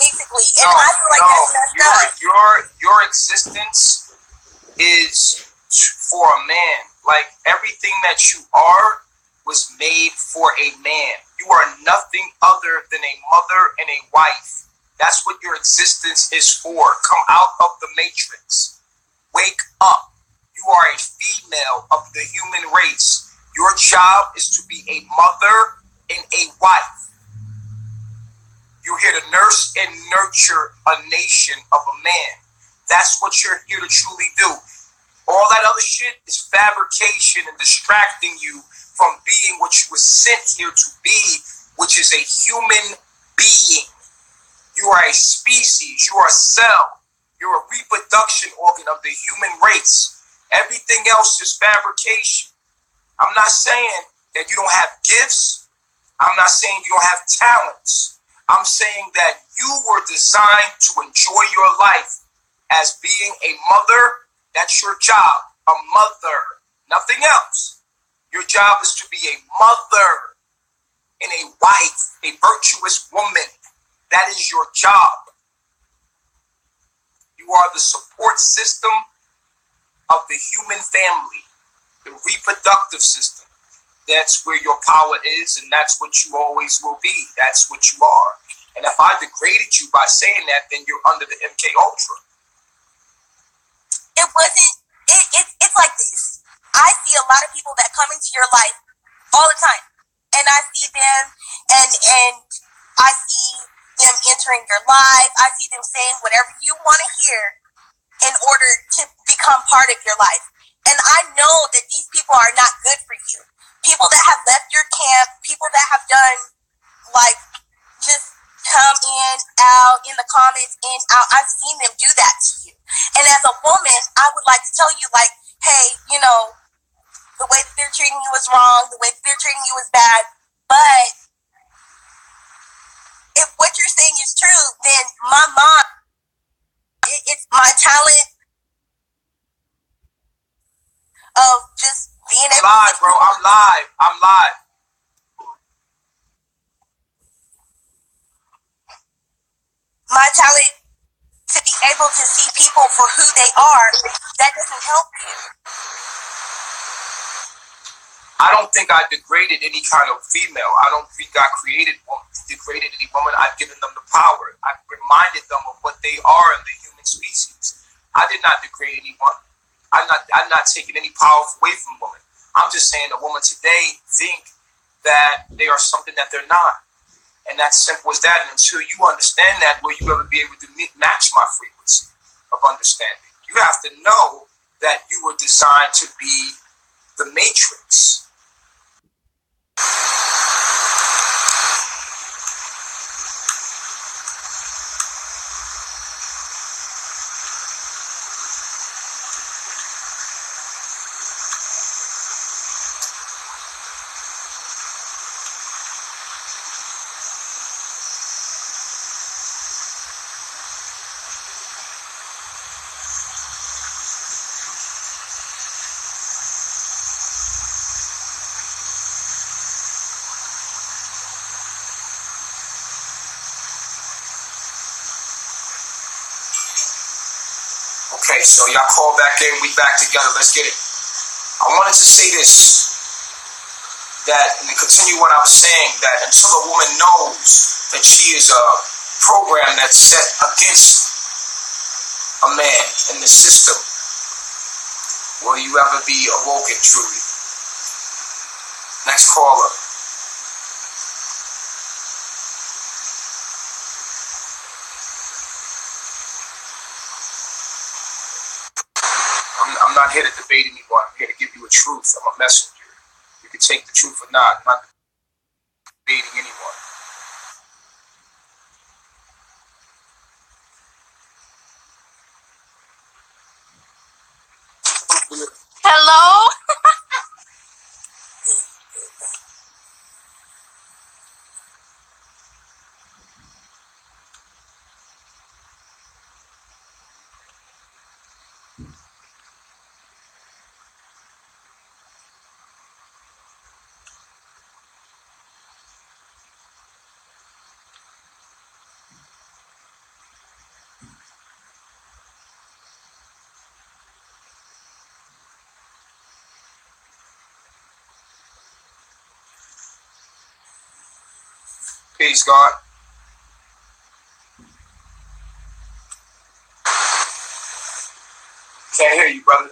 D: basically. And I feel like that's messed up.
A: Your existence is for a man. Like everything that you are was made for a man. You are nothing other than a mother and a wife. That's what your existence is for. Come out of the matrix. Wake up. You are a female of the human race. Your job is to be a mother and a wife. You're here to nurse and nurture a nation of a man. That's what you're here to truly do. All that other shit is fabrication and distracting you from being what you were sent here to be, which is a human being. You are a species. You are a cell. You're a reproduction organ of the human race. Everything else is fabrication. I'm not saying that you don't have gifts. I'm not saying you don't have talents. I'm saying that you were designed to enjoy your life as being a mother. That's your job, a mother, nothing else. Your job is to be a mother and a wife, a virtuous woman. That is your job. You are the support system of the human family, the reproductive system. That's where your power is, and that's what you always will be. That's what you are. And if I degraded you by saying that, then you're under the MK Ultra.
D: It wasn't, it's like this. I see a lot of people that come into your life all the time. And I see them and I see them entering your life. I see them saying whatever you want to hear in order to become part of your life. And I know that these people are not good for you. People that have left your camp, people that have done like just come in, out, in the comments, in, out. I've seen them do that to you. And as a woman, I would like to tell you, like, hey, the way that they're treating you is wrong. The way that they're treating you is bad. But if what you're saying is true, then my mom, it's my talent of just being able
A: live, bro. I'm live.
D: My talent to be able to see people for who they are, that doesn't help you.
A: I don't think I degraded any kind of female. I don't think I degraded any woman. I've given them the power. I've reminded them of what they are in the human species. I did not degrade anyone. I'm not taking any power away from women. I'm just saying a woman today think that they are something that they're not. And that's simple as that. And until you understand that, will you ever be able to match my frequency of understanding? You have to know that you were designed to be the matrix. Okay, so y'all call back in. We back together. Let's get it. I want wanted to say this, that, and to continue what I was saying, that until a woman knows that she is a program that's set against a man in the system, will you ever be awoken truly? Next caller. I'm not here to debate anyone. I'm here to give you a truth. I'm a messenger. You can take the truth or not. I'm not debating anyone.
D: Hello?
A: Peace, God. Can't hear you, brother.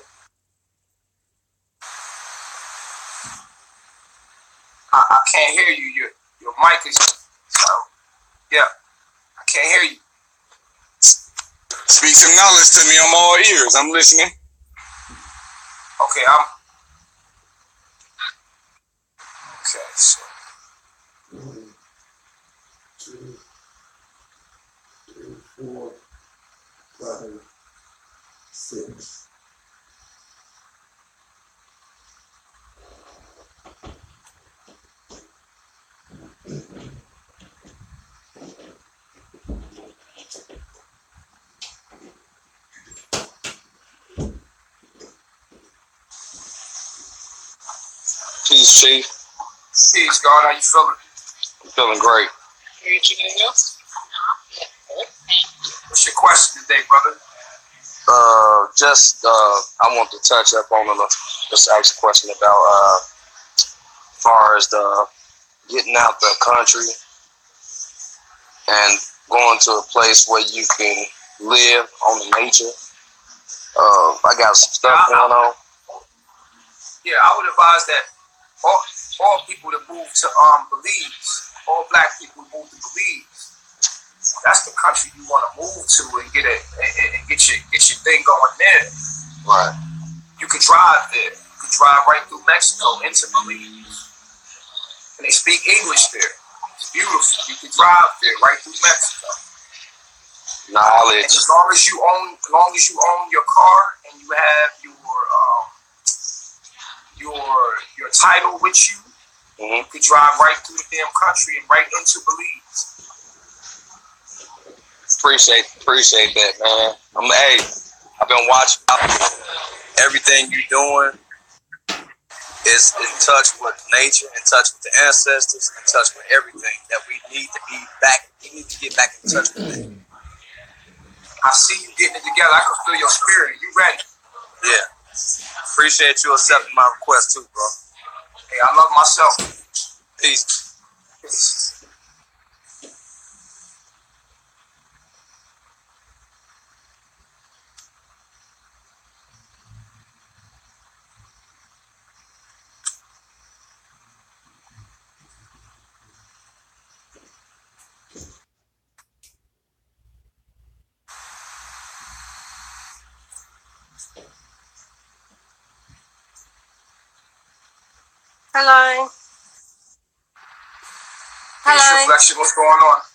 A: I can't hear you. Your mic is... Yeah. I can't hear you.
E: Speak some knowledge to me. I'm all ears. I'm listening.
A: Okay, Okay, so...
F: 1, 2, 3, 4, 5, 6.
E: Peace, Chief.
A: Peace, God. How you feeling?
E: I'm feeling great.
B: Anything else?
A: What's your question today, brother?
E: I want to touch up on just ask a question about far as the getting out the country and going to a place where you can live on the nature. I got some stuff going on.
A: Yeah, I would advise that all people that move to Belize, all black people move to Belize. That's the country you want to move to and get your thing going there.
E: Right.
A: You could drive there. You could drive right through Mexico into Belize, and they speak English there. It's beautiful. You could drive there right through Mexico.
E: Knowledge.
A: And as long as you own your car and you have your title with you, you could drive right through the damn country and right into Belize.
E: Appreciate that, man. I've been watching everything you're doing. Is in touch with nature, in touch with the ancestors, in touch with everything that we need to be back. We need to get back in touch with it.
A: I see you getting it together. I can feel your spirit. You ready?
E: Yeah. Appreciate you accepting my request too, bro.
A: Hey, I love myself.
E: Peace.
A: Peace.
G: Hello. Hello.
A: Reflection, what's going on?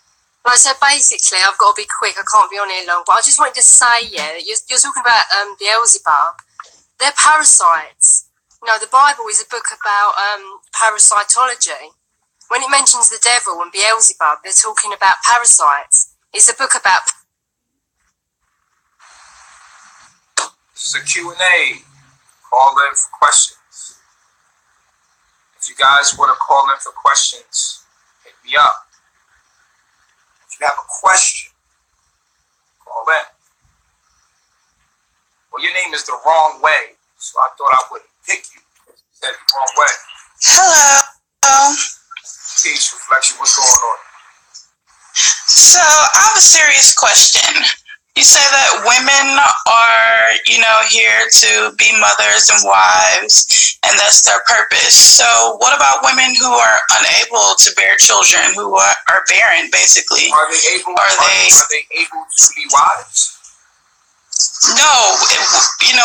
G: Right, so basically, I've got to be quick. I can't be on here long, but I just wanted to say, yeah, you're talking about Beelzebub. They're parasites. You know, the Bible is a book about parasitology. When it mentions the devil and Beelzebub, they're talking about parasites. It's a book about...
A: This is a Q&A. Call in for questions. If you guys want to call in for questions, hit me up. If you have a question, call in. Well, your name is the wrong way, so I thought I wouldn't pick you.
H: I have a serious question. You say that women are, here to be mothers and wives, and that's their purpose. So what about women who are unable to bear children, who are barren, basically?
A: Are they able to be wives?
H: No.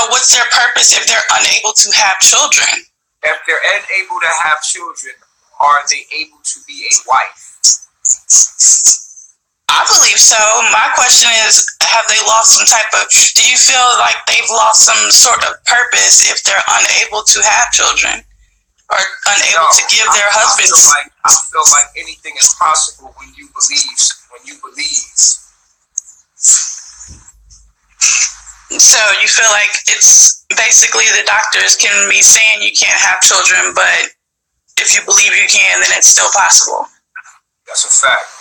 H: What's their purpose if they're unable to have children?
A: If they're unable to have children, are they able to be a wife?
H: I believe so. My question is, have they lost some type of, do you feel like they've lost some sort of purpose if they're unable to have children or unable to give their husbands?
A: I feel like anything is possible when you believe.
H: So you feel like it's basically the doctors can be saying you can't have children, but if you believe you can, then it's still possible.
A: That's a fact.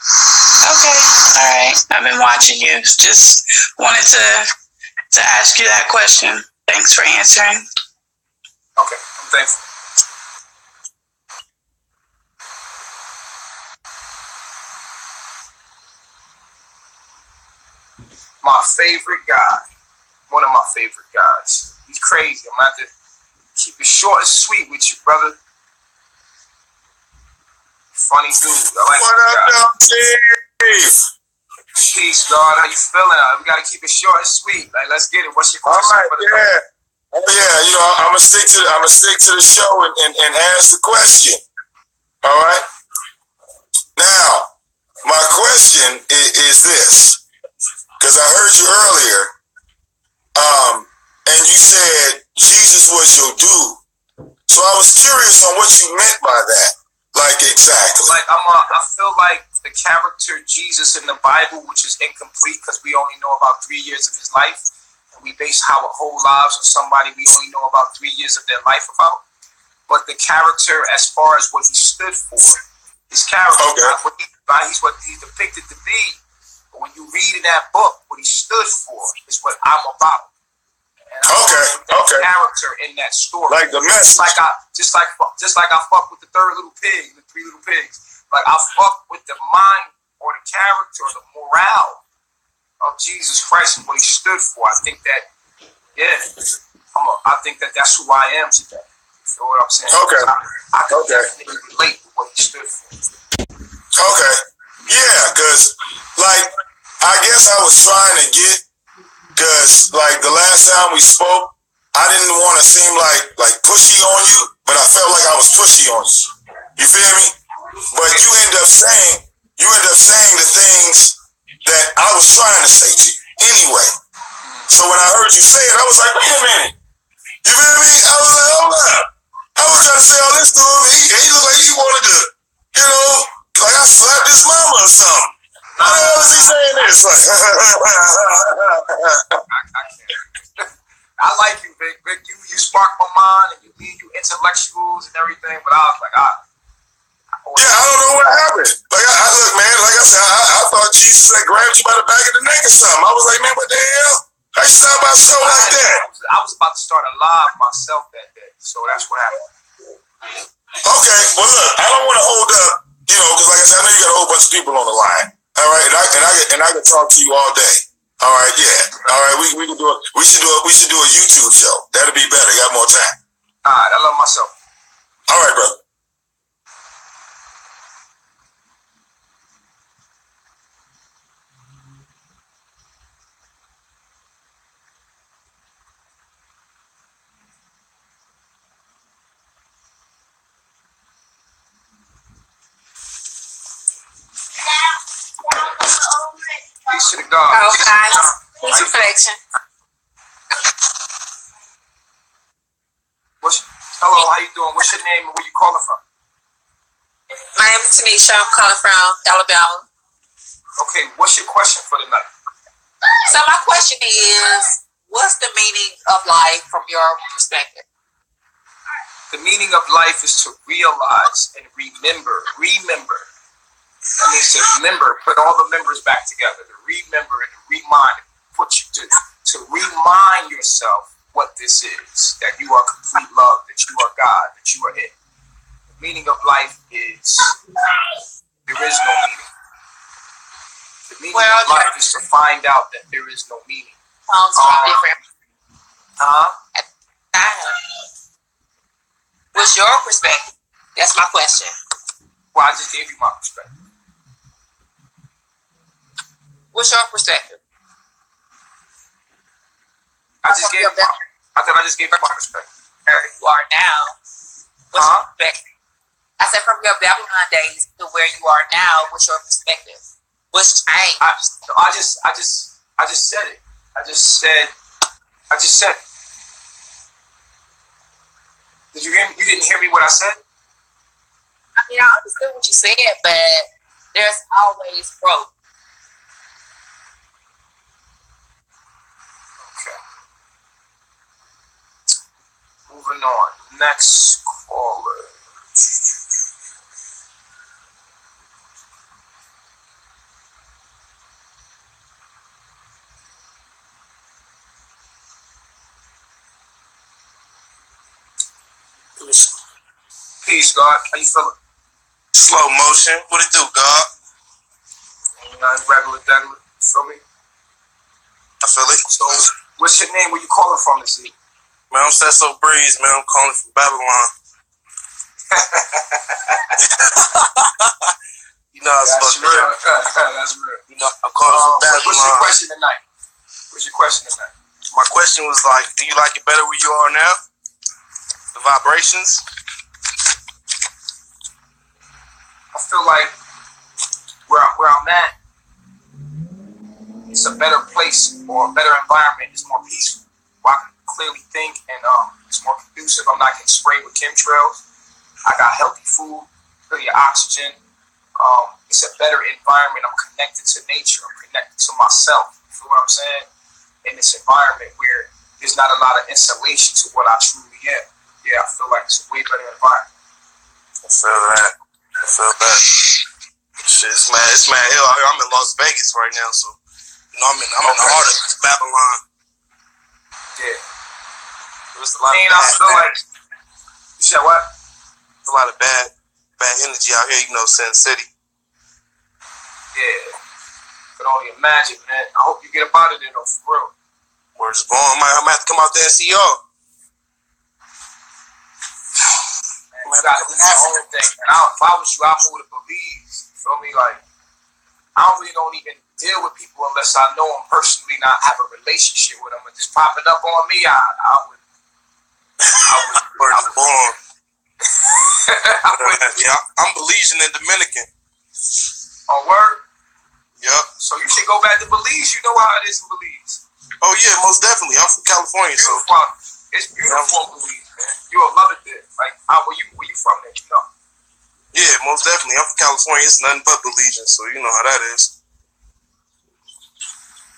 H: Okay, all right. I've been watching you. Just wanted to ask you that question. Thanks for answering.
A: Okay, I'm thankful. My favorite guy, one of my favorite guys. He's crazy. I'm going to have to keep it short and sweet with you, brother. Funny dude. I like
I: What up, Dave?
A: Peace, God. How you feeling? We gotta keep it short and sweet. Like, let's get it. What's your question?
I: All right, yeah. Yeah, I'm gonna stick to the show and ask the question. All right. Now, my question is this, because I heard you earlier, and you said Jesus was your dude. So I was curious on what you meant by that. Like, exactly.
A: Like, I feel like the character Jesus in the Bible, which is incomplete because we only know about 3 years of his life, and we base our whole lives on somebody we only know about 3 years of their life about. But the character, as far as what he stood for, his character, he's what he's depicted to be. But when you read in that book, what he stood for is what I'm about.
I: Okay.
A: Character in that story,
I: like the message,
A: just like I fuck with the third little pig, the three little pigs. Like I fuck with the mind or the character or the morale of Jesus Christ and what he stood for. I think that, I think that that's who I am today. You know what I'm saying?
I: Okay.
A: I can definitely relate to what he stood for.
I: Okay. Yeah, because I guess I was trying to get. Because, the last time we spoke, I didn't want to seem like pushy on you, but I felt like I was pushy on you. You feel me? But you end up saying the things that I was trying to say to you anyway. So when I heard you say it, I was like, wait a minute. You feel me? I was like, hold up. I was trying to say all this to him. He looked like he wanted to, like I slapped his mama or something. How the hell is he saying this?
A: I like you, Vic. Vic, you spark my mind and you intellectuals and everything, but I was like,
I: I don't know what happened. Look, man, like I said, I thought Jesus had grabbed you by the back of the neck or something. I was like, man, what the hell? How you sound about something like that?
A: I was about to start a live myself that day, so that's what happened.
I: Okay, well, look, I don't want to hold up, because like I said, I know you got a whole bunch of people on the line. All right, and I can talk to you all day. All right, yeah. All right, we can do it. We should do a YouTube show. That'll be better. Got more time.
A: All right, I love myself.
I: All right, brother.
A: Peace to the God.
G: Okay. Peace reflection.
A: Hello, how you doing? What's your name and where you calling from?
J: My name is Tanisha. I'm calling from Alabama.
A: Okay, what's your question for the night?
J: So my question is, what's the meaning of life from your perspective?
A: The meaning of life is to realize and remember. That means to remember, put all the members back together, to remember and to remind, to remind yourself what this is, that you are complete love, that you are God, that you are it. The meaning of life is, there is no meaning. meaning of life is to find out that there is no meaning.
J: Different. What's your perspective? That's my question.
A: Well, I just gave you my perspective.
J: What's your perspective?
A: I thought I just gave you my perspective.
J: Where you are now. What's your perspective? I said from your Babylon days to where you are now. What's your perspective? What's changed?
A: I just said it. I just said it. Did you hear me? You didn't hear me what I said?
J: I mean, I understood what you said, but there's always growth.
A: Okay. Moving on. Next caller. Peace, God. How you feeling?
K: Slow motion. What it do, God?
A: Regular, deadly. Feel me?
K: I feel it.
A: So, what's your name? Where you calling from this evening?
K: Man, I'm Sesso Breeze, man. I'm calling from Babylon. You know how it's supposed to be.
A: That's real.
K: You know, I'm calling from Babylon.
A: What's your question tonight?
K: My question was like, do you like it better where you are now? The vibrations?
A: I feel like where I'm at, it's a better place or a better environment. It's more peaceful. Where I can clearly think and it's more conducive. I'm not getting sprayed with chemtrails. I got healthy food, plenty of oxygen. It's a better environment. I'm connected to nature. I'm connected to myself. You feel what I'm saying? In this environment where there's not a lot of insulation to what I truly am. Yeah, I feel like it's a way better environment.
K: I feel that. Shit, it's mad hell out here. I'm in Las Vegas right now, so you know I'm in the heart of Babylon.
A: Yeah.
K: There's a lot
A: I feel like you said what?
K: There's a lot of bad energy out here, you know, Sin City.
A: Yeah. Could only imagine, man. I hope you get up out of there though, for real.
K: Where's it going? I'm gonna have to come out there and see y'all.
A: You gotta do your own thing. And if I was you, I'd move to Belize. You feel me? Like, I don't even deal with people unless I know them personally, not have a relationship with them. And just popping up on me, I would.
K: Born. Yeah, I'm Belizean and Dominican.
A: On word?
K: Yep.
A: So you should go back to Belize. You know how it is in Belize.
K: Oh yeah, most definitely. I'm from California, so
A: it's beautiful in Belize. You'll love it there. Like, where you from there, you know?
K: Yeah, most definitely. I'm from California. It's nothing but Belizean, so you know how that is.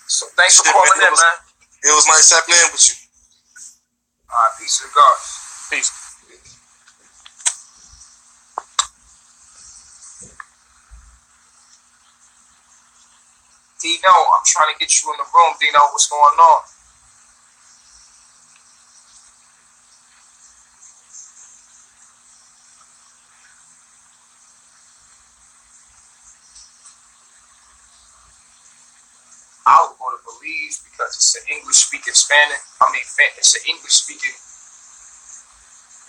A: So thanks for calling in, man.
K: It was nice tapping in with you.
A: All right, peace and God.
K: Peace.
A: Dino, I'm trying to get you in the room. Dino, what's going on? I would go to Belize because it's an English-speaking Spanish. It's an English-speaking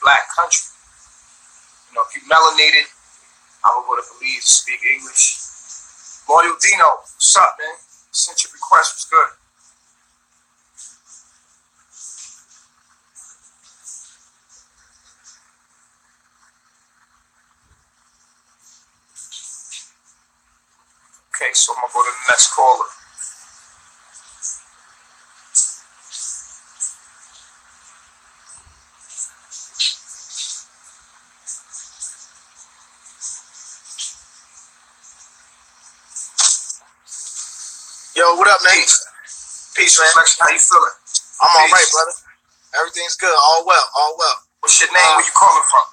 A: black country. You know, if you melanated, I would go to Belize to speak English. Loyal Dino, what's up, man? Sent your request, was good. Okay, so I'm gonna go to the next caller.
C: Yo, what up, man?
A: Peace, man. How you feeling?
C: I'm all right, brother. Everything's good. All well.
A: What's your name? Where you calling from?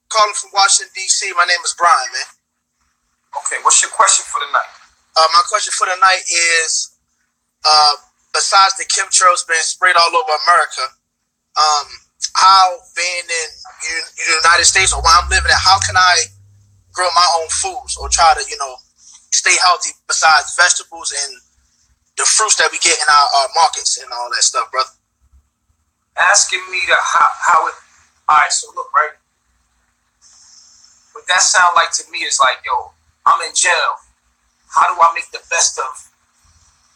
C: Calling from Washington, D.C. My name is Brian, man.
A: Okay, what's your question for the night?
C: My question for the night is, besides the chemtrails being sprayed all over America, how being in the United States or where I'm living at, how can I grow my own foods or try to,
L: stay healthy besides vegetables and the fruits that we get in our markets and all that stuff, brother?
A: Asking me to how it. All right, so look, right. What that sound like to me is like, yo, I'm in jail. How do I make the best of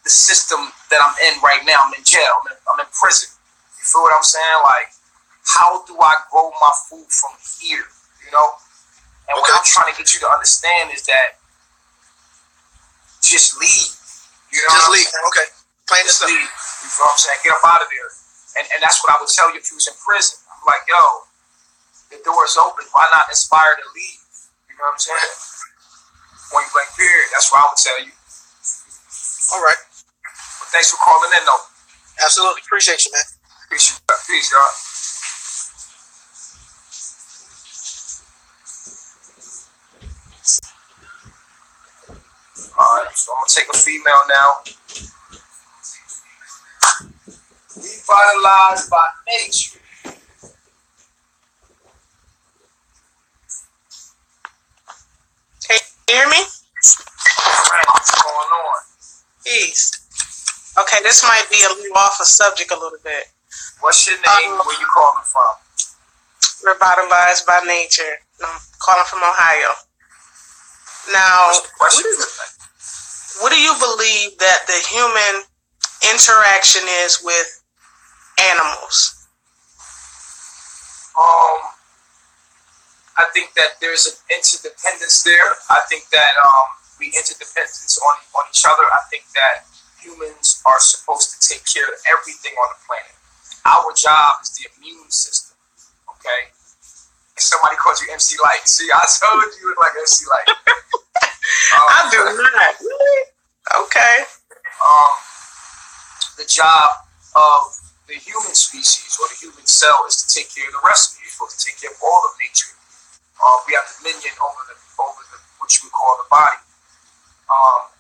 A: the system that I'm in right now? I'm in jail. I'm in prison. You feel what I'm saying? Like, how do I grow my food from here? You know? And what I'm trying to get you to understand is that just leave. You know?
L: Just leave. Okay. Plain and simple.
A: Leave. You feel what I'm saying? Get up out of there. And that's what I would tell you if you was in prison. I'm like, yo, the door is open. Why not aspire to leave? You know what I'm saying? Point blank period. That's what I would tell you.
L: All right.
A: But thanks for calling in, though.
L: Absolutely. Appreciate you, man.
A: Peace, y'all. Alright, so I'm gonna take a female now. Revitalized by nature.
M: Can you hear me?
A: What's going on?
M: Peace. Okay, this might be a little off of subject a little bit.
A: What's your name? Where you calling from?
M: Revitalized by nature. I'm calling from Ohio. Now, what do you believe that the human interaction is with animals?
A: I think that there's an interdependence there. I think that we interdependence on each other. I think that humans are supposed to take care of everything on the planet. Our job is the immune system. Okay? If somebody calls you MC Light, see, I told you like MC Light.
M: I do not. Really? Okay.
A: The job of the human species or the human cell is to take care of the rest of you. You're supposed to take care of all of nature. We have dominion over the what you would call the body,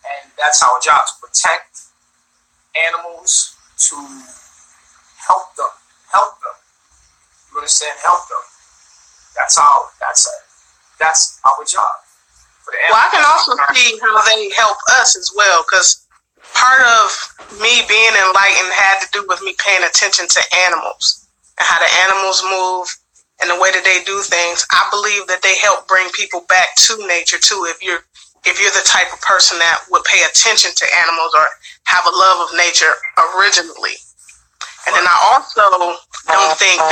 A: and that's our job, to protect animals, to help them. You understand? Help them. That's our job. For the animals.
M: Well, I can also see how they help us as well, because part of me being enlightened had to do with me paying attention to animals and how the animals move and the way that they do things. I believe that they help bring people back to nature too. If you're the type of person that would pay attention to animals or have a love of nature originally. And then I also don't think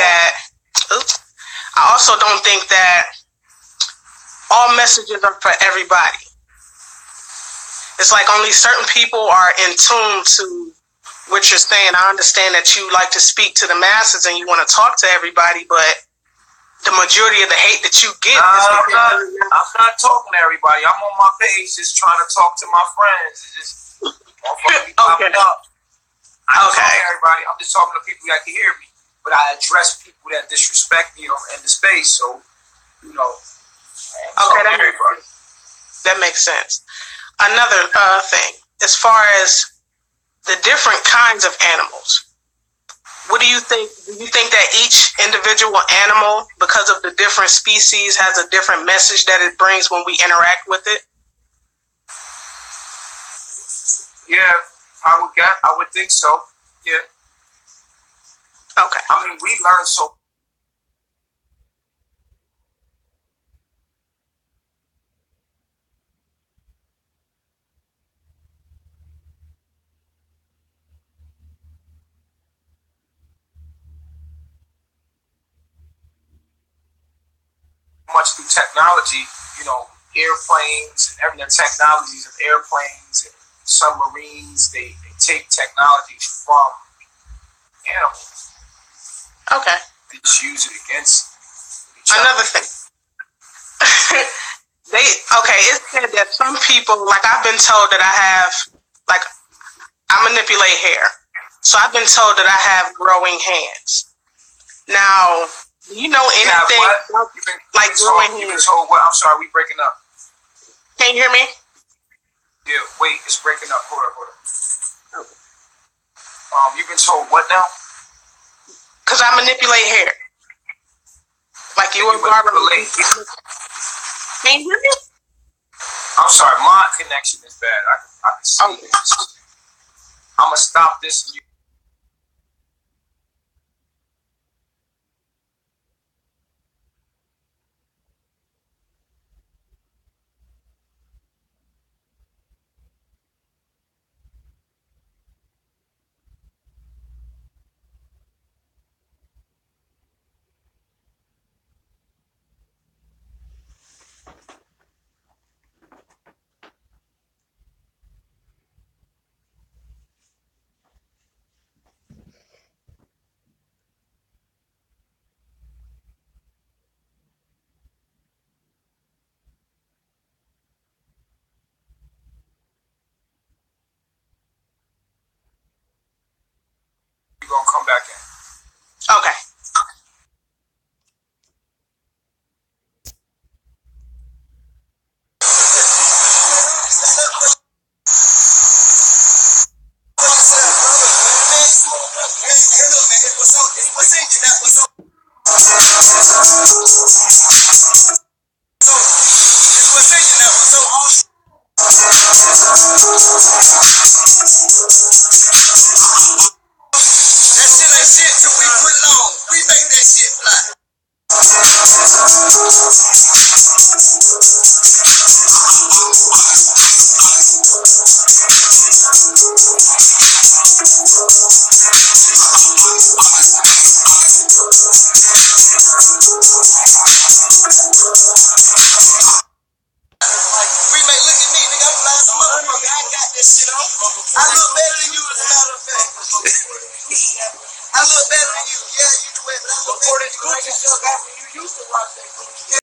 M: that all messages are for everybody. It's like only certain people are in tune to what you're saying. I understand that you like to speak to the masses and you want to talk to everybody, but the majority of the hate that you get is
A: I'm not talking to everybody. I'm on my page just trying to talk to my friends. It's just popping up. I'm not talking to everybody. I'm just talking to people that can hear me. But I address people that disrespect me in the space. So, you know.
M: Okay, that makes sense. Another thing, as far as the different kinds of animals, what do you think? Do you think that each individual animal, because of the different species, has a different message that it brings when we interact with it?
A: Yeah, I would think so. Yeah.
M: Okay.
A: I mean, we learn so much through technology, you know, airplanes and everything, technologies of airplanes and submarines, they take technologies from animals.
M: Okay.
A: They just use it against each other.
M: Another thing. It's said that some people, like I've been told that I manipulate hair. So I've been told that I have growing hands. Now, do you know anything like growing hands?
A: You've been told what? I'm sorry, we breaking up.
M: Can you hear me?
A: Yeah, wait, it's breaking up. Hold on. You've been told what now?
M: Because I manipulate hair. Like you were barber. Can you hear me?
A: I'm sorry, my connection is bad. I can see it. I'm gonna stop this. You're gonna come back in.
M: Okay.
L: I look better than you, as a matter of fact. I look better than you. Yeah, you do it, but I look better than you. You used to rock that Gucci.